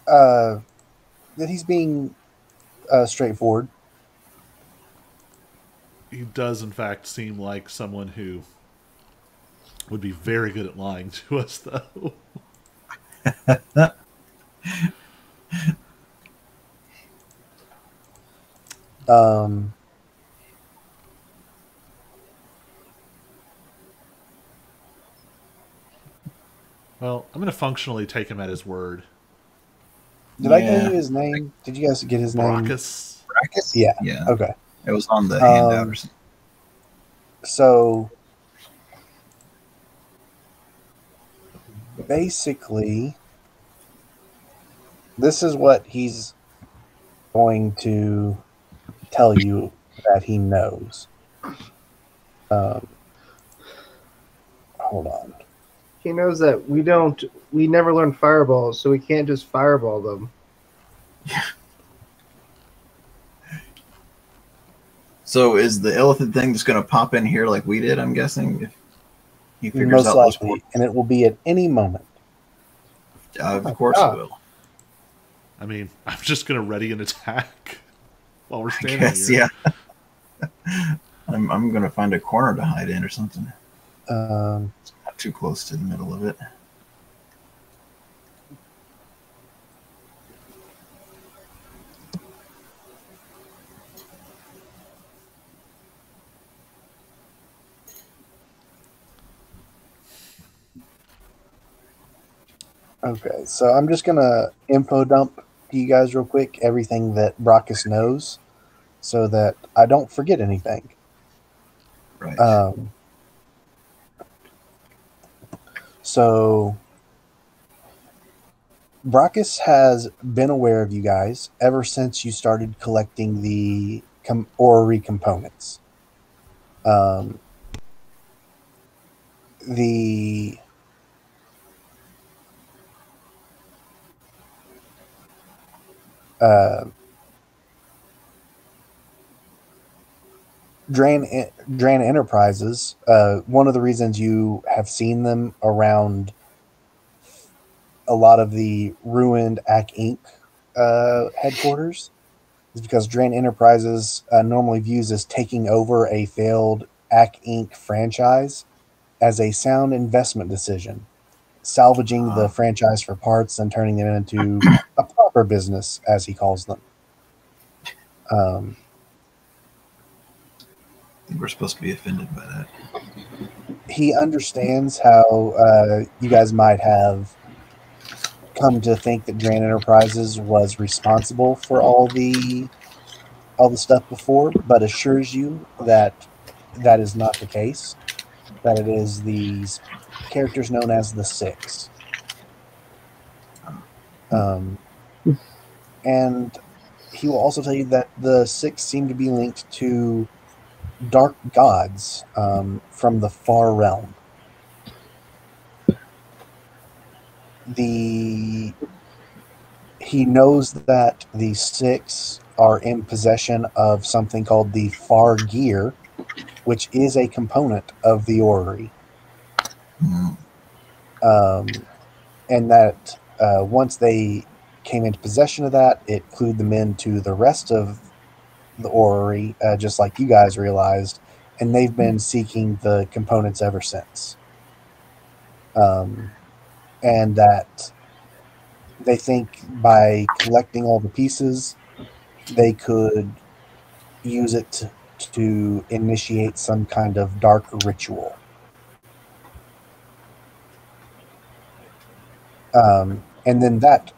That he's being straightforward. He does, in fact, seem like someone who would be very good at lying to us, though. Um, Well, I'm going to functionally take him at his word. did I give you his name? Did you guys get his name? Brachus. Brachus? Yeah. Yeah. Okay. It was on the handout or something. So basically, this is what he's going to tell you that he knows. Hold on. he knows that we never learn fireballs, so we can't just fireball them. So is the Illithid thing just going to pop in here like we did, I'm guessing? If he figures Most out those likely, and it will be at any moment. Of course God. it will. I mean, I'm just going to ready an attack while we're I standing guess, here. yeah. I'm going to find a corner to hide in or something. Um, Not too close to the middle of it. okay, so I'm just gonna info dump to you guys real quick everything that Brachus knows, so that I don't forget anything. Right. So Brachus has been aware of you guys ever since you started collecting the orrery components. The Dran Enterprises, one of the reasons you have seen them around a lot of the ruined Ack Inc. Headquarters is because Dran Enterprises normally views as taking over a failed Ack Inc. franchise as a sound investment decision, salvaging the franchise for parts and turning it into a proper business, as he calls them. I think we're supposed to be offended by that. He understands how you guys might have come to think that Dran Enterprises was responsible for all the stuff before, but assures you that that is not the case. That it is these characters known as the Six. And he will also tell you that the Six seem to be linked to dark gods from the far realm. He knows that the Six are in possession of something called the Far Gear, which is a component of the orrery. And that once they came into possession of that, it clued them into the rest of the orrery, just like you guys realized, and they've been seeking the components ever since. And that they think by collecting all the pieces, they could use it to initiate some kind of dark ritual. And then that,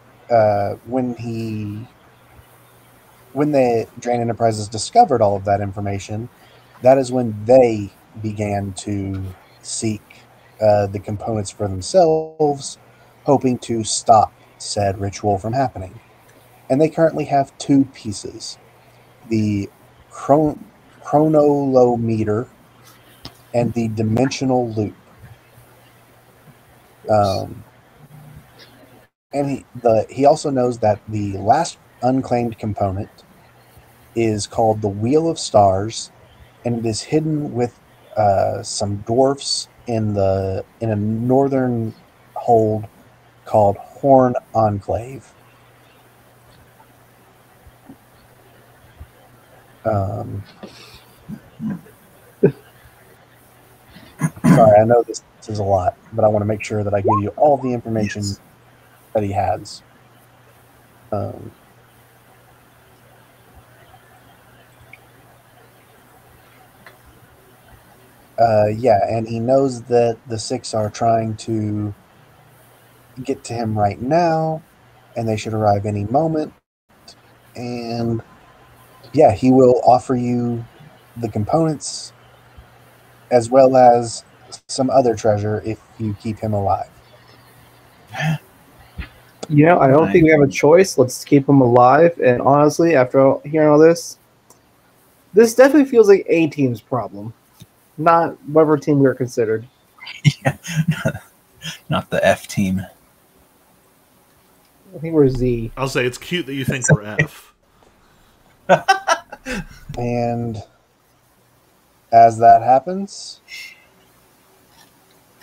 when he when the Drain Enterprises discovered all of that information, that is when they began to seek the components for themselves, hoping to stop said ritual from happening. And they currently have two pieces: the chronolometer and the dimensional loop. And he also knows that the last unclaimed component is called the Wheel of Stars, and it is hidden with some dwarfs in a northern hold called Horn Enclave. Sorry, I know this is a lot, but I want to make sure that I give you all the information that he has. Yeah, and he knows that the Six are trying to get to him right now, and they should arrive any moment. And yeah, he will offer you the components as well as some other treasure if you keep him alive. I don't think we have a choice. Let's keep him alive. And honestly, after hearing all this definitely feels like A team's problem, not whatever team we were considered. Yeah. Not the F team. I think we're Z. I'll say it's cute that you think we're F. And as that happens,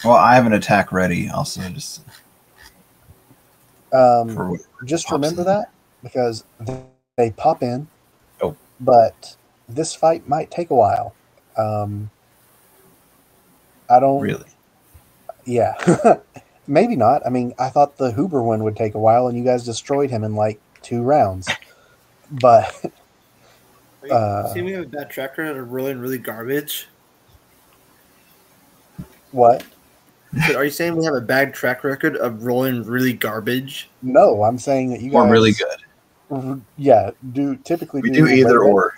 Well, I have an attack ready. Also, just remember that, because they pop in. Oh. But this fight might take a while. I don't really. Yeah. Maybe not. I mean, I thought the Huber one would take a while, and you guys destroyed him in like 2 rounds. But see, we have a bad track record of rolling really garbage. What? Are you saying we have a bad track record of rolling really garbage? No, I'm saying that you guys Or really good. Yeah, typically We do either or.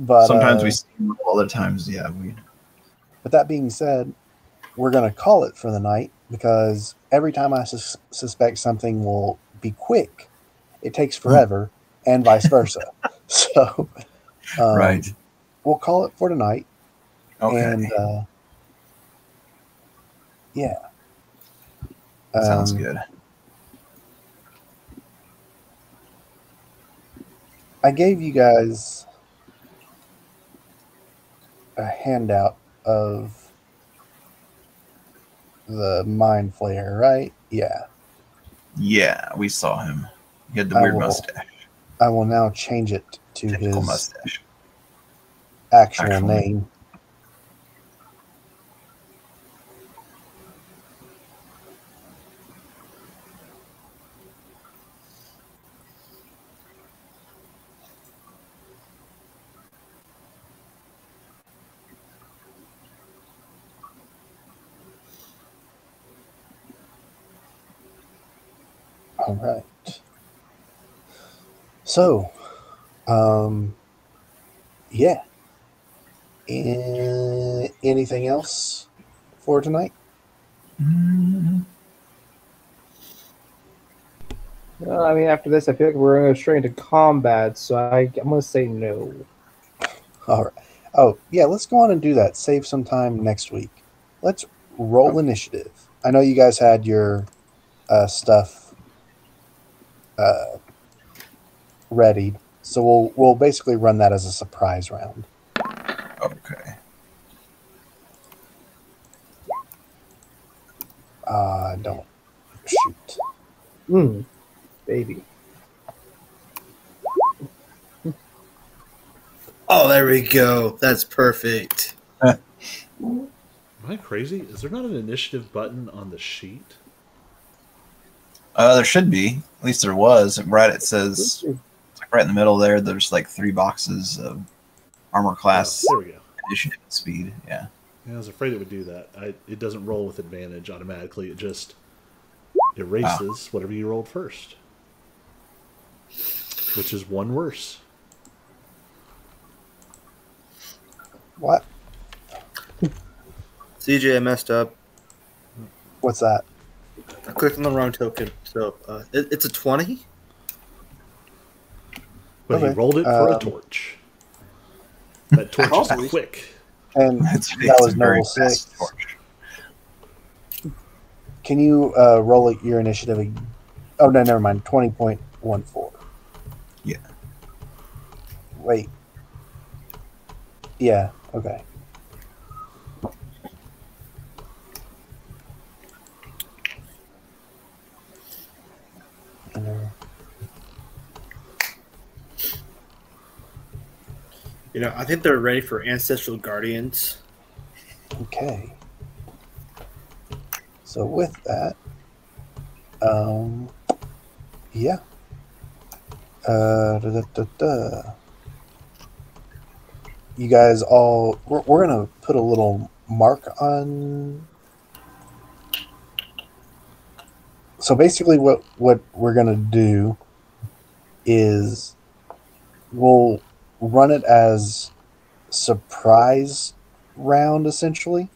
But sometimes we steam, other times, yeah. But that being said, we're going to call it for the night, because every time I suspect something will be quick, it takes forever, and vice versa. So, right. We'll call it for tonight. Okay. And yeah. Sounds good. I gave you guys a handout of the Mind Flayer, right? Yeah. Yeah, we saw him. He had the weird mustache. I will now change it to Typical his mustache. actual name. All right. So, yeah. Anything else for tonight? Well, I mean, after this, I feel like we're going to go straight into combat, so I'm going to say no. All right. Oh, yeah, let's go on and do that. Save some time next week. Let's roll initiative. I know you guys had your stuff readied, so we'll basically run that as a surprise round. Okay. Don't shoot. Baby. Oh, there we go. That's perfect. Am I crazy? Is there not an initiative button on the sheet? There should be. At least there was. Right, it says it's like right in the middle there. There's like 3 boxes of armor class. Oh, there we go. Initiative speed. Yeah. I was afraid it would do that. It doesn't roll with advantage automatically. It just erases whatever you rolled first. which is one worse. What? CJ, I messed up. What's that? I clicked on the wrong token. So it's a 20. But he Okay. rolled it for a torch. That torch Probably. is quick. And It's that was a very noble fast 6. torch. Can you roll your initiative? Oh, no, never mind. 20.14. Yeah. Wait. Yeah, okay. I think they're ready for Ancestral Guardians. Okay. So with that, yeah. You guys all, we're gonna put a little mark on. So basically, what we're gonna do is we'll run it as surprise round essentially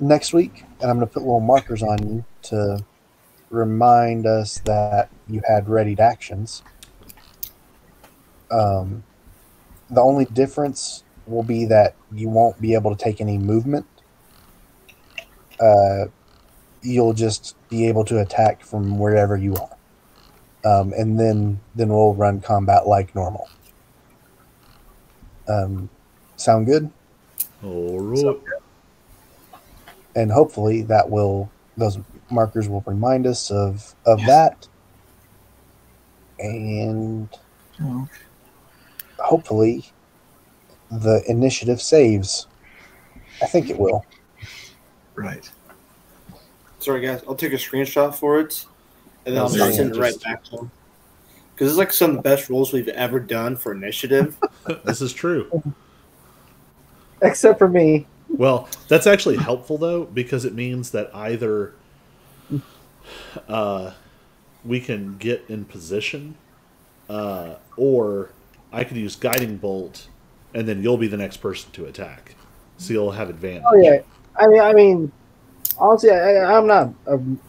next week, and I'm going to put little markers on you to remind us that you had readied actions. The only difference will be that you won't be able to take any movement. You'll just be able to attack from wherever you are, and then we'll run combat like normal. Sound good? All right. And hopefully those markers will remind us of that, and Oh, hopefully the initiative saves. I think it will. right. Sorry, guys. I'll take a screenshot for it, and then I'll Yeah, just send it right just- back to them. Because it's like some of the best rolls we've ever done for initiative. This is true. Except for me. Well, that's actually helpful though, because it means that either we can get in position, or I could use Guiding Bolt, and then you'll be the next person to attack, so you'll have advantage. Oh yeah. I mean, honestly, I'm not.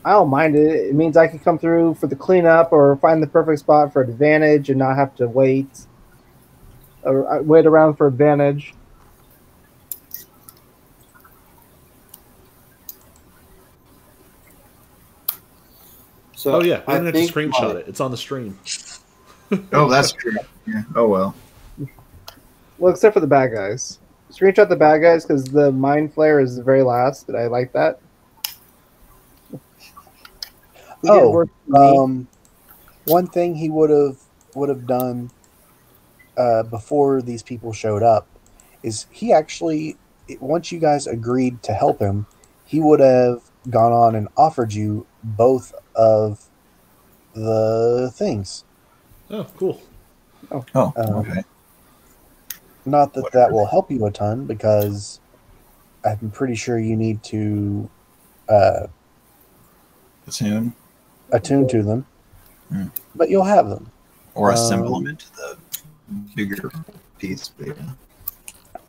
I don't mind it. It means I can come through for the cleanup or find the perfect spot for advantage and not have to wait or wait around for advantage. So Oh yeah, we I don't have to think screenshot my- it. It's on the stream. Oh, that's true. Yeah. Oh well. Well, except for the bad guys. Screenshot the bad guys because the mind flare is the very last, and I like that. He did Oh, work for me. one thing he would have done before these people showed up is he actually, once you guys agreed to help him, he would have gone on and offered you both of the things. Oh, cool. Oh, Um, okay. Not that that will help you a ton, because I'm pretty sure you need to Platoon attune to them, Hmm. but you'll have them. or assemble them into the bigger piece. But yeah.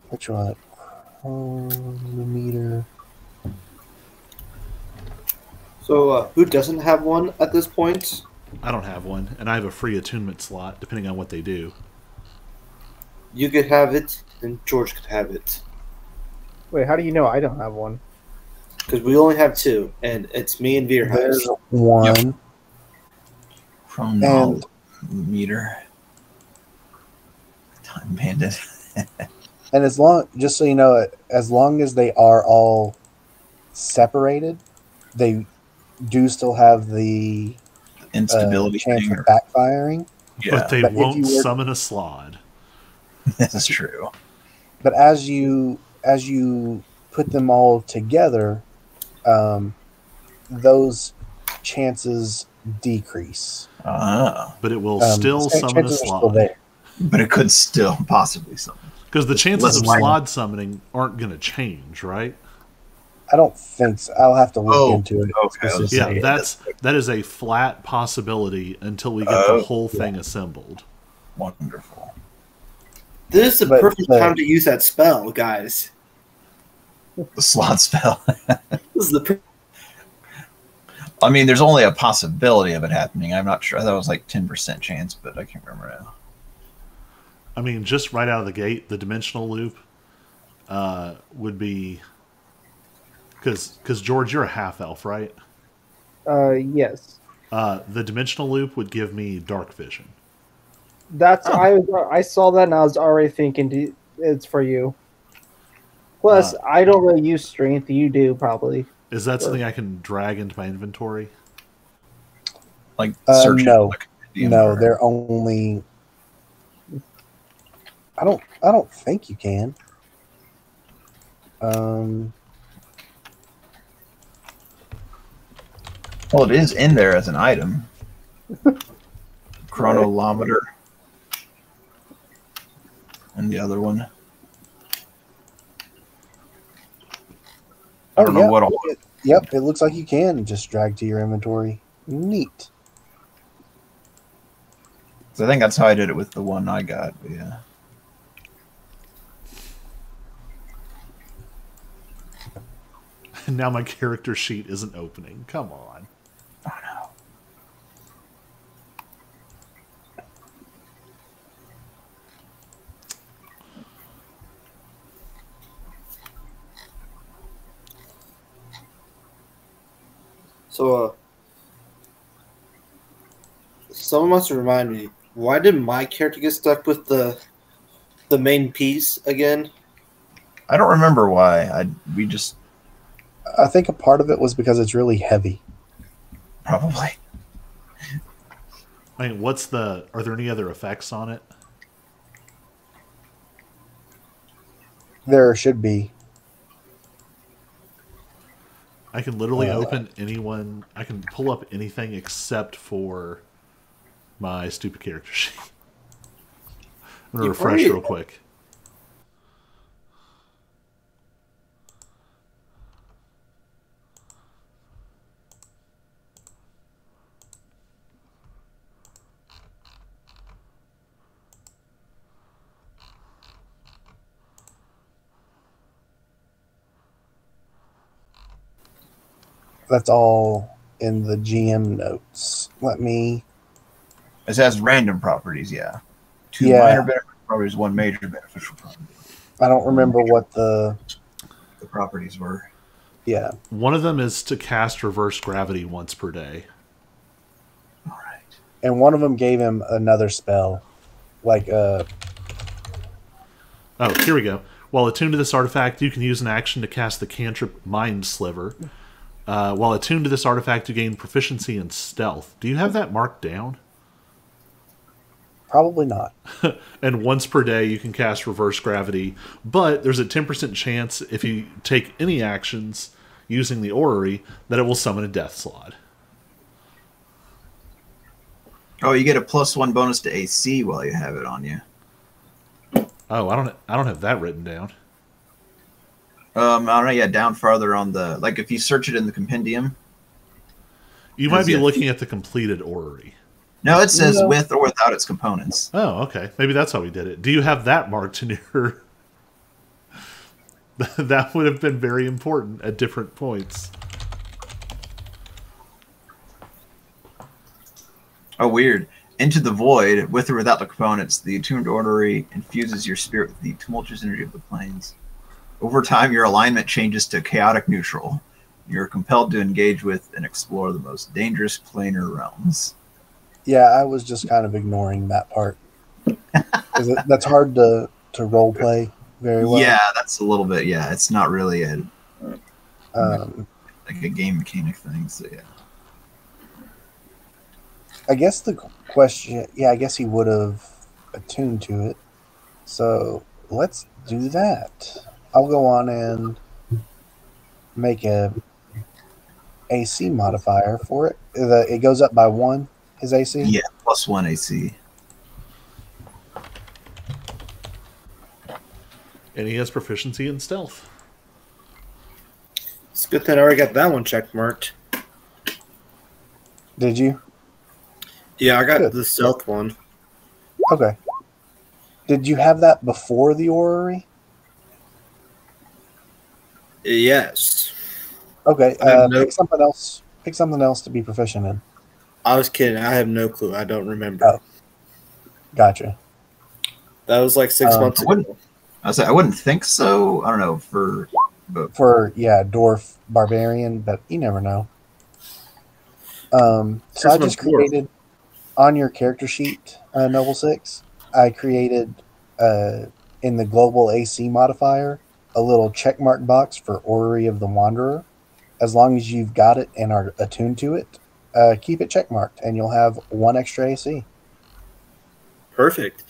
Which one? Chronometer. So who doesn't have one at this point? I don't have one, and I have a free attunement slot, depending on what they do. You could have it, and George could have it. Wait, how do you know I don't have one? Because we only have two, and it's me and There's Veerhouse. one. Chronometer. Time bandit. And as long, just so you know, as long as they are all separated, they do still have the Instability chance thing. of backfiring. Yeah, But they But if won't you were- summon a slod. that's true. But as you put them all together, those chances decrease. Ah, But it will The still summon a chances are still slod. there. but it could still possibly something. Because the chances Less of likely. slod summoning aren't going to change, right? I don't think so. I'll have to look Oh, into it. okay, I was specifically. Yeah, saying that is a flat possibility until we get Oh, the whole thing assembled. wonderful. This is the But perfect the- time to use that spell, guys. The slot spell. This is the I mean, there's only a possibility of it happening. I'm not sure. I thought it was like 10% chance, but I can't remember now. I mean, just right out of the gate, the dimensional loop would be because George, you're a half elf, right? Yes. The dimensional loop would give me dark vision. That's Oh. I saw that and I was already thinking it's for you. Plus, I don't really use strength. You do probably. Is that something I can drag into my inventory? Like No. like, the No, Emperor. they're only. I don't think you can. Well, it is in there as an item. Chronolometer. And the other one. I don't know yeah. what all. Yep, it looks like you can just drag to your inventory. Neat. I think that's how I did it with the one I got. But yeah. And now my character sheet isn't opening. Come on. Oh no. So, someone must remind me. Why did my character get stuck with the main piece again? I don't remember why. We just I think a part of it was because it's really heavy. probably. I mean, are there any other effects on it? There should be. I can literally Uh, open I can pull up anything except for my stupid character sheet. I'm going to You refresh probably- real quick. That's all in the GM notes. Let me. It has random properties, yeah. Two Yeah. minor beneficial properties, one major beneficial property. I don't remember what the. The properties were. Yeah. One of them is to cast reverse gravity once per day. All right. And one of them gave him another spell. Like, Oh, here we go. While attuned to this artifact, you can use an action to cast the cantrip Mind Sliver. While attuned to this artifact, you gain proficiency in stealth. Do you have that marked down? probably not. And once per day, you can cast reverse gravity, but there's a 10% chance if you take any actions using the orrery that it will summon a death slot. Oh, you get a +1 bonus to AC while you have it on you. Oh, I don't have that written down. I don't know. Yeah, down farther on the if you search it in the compendium. You might be Yeah. looking at the completed orrery. No, it says No. with or without its components. Oh, okay. Maybe that's how we did it. Do you have that marked in your... That would have been very important at different points. Oh, weird. Into the void, with or without the components, the attuned orrery infuses your spirit with the tumultuous energy of the planes. Over time, your alignment changes to chaotic neutral. You're compelled to engage with and explore the most dangerous planar realms. Yeah, I was just kind of ignoring that part. 'Cause that's hard to role play very well. Yeah, that's a little bit. Yeah, it's not really a game mechanic thing. So yeah. I guess the question, yeah, I guess he would have attuned to it. So let's do that. I'll go on and make a AC modifier for it. It goes up by 1, his AC? Yeah, +1 AC. And he has proficiency in stealth. It's good that I already got that one check marked. Did you? Yeah, I got Good. the stealth one. Okay. Did you have that before the orrery? Yes. Okay. I have no- Pick something else. Pick something else to be proficient in. I was kidding. I have no clue. I don't remember. Oh. Gotcha. That was like 6 months I ago. wouldn't. I wouldn't think so. I don't know but For dwarf barbarian, but you never know. So I Here's just my dwarf. created on your character sheet, Noble 6. I created in the global AC modifier a little checkmark box for Orrery of the Wanderer. As long as you've got it and are attuned to it, keep it checkmarked, and you'll have 1 extra AC. Perfect.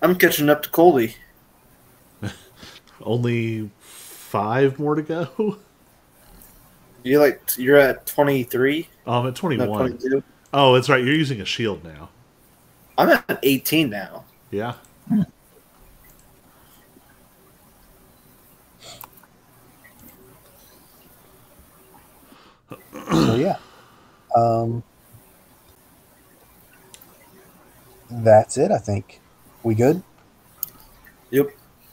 I'm catching up to Colby. Only 5 more to go. You're at 23? I'm at 21. No, 22. Oh, that's right. You're using a shield now. I'm at 18 now. Yeah. So yeah, that's it. I think we good. Yep.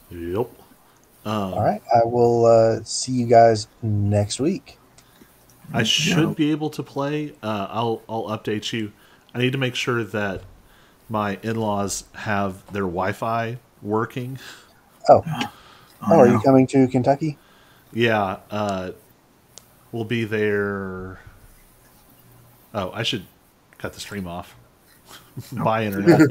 Yep. All right, I will see you guys next week. I should be able to play. I'll update you. I need to make sure that my in-laws have their Wi-Fi working. Oh, are you coming to Kentucky? Yeah. We'll be there. Oh, I should cut the stream off. Bye, internet.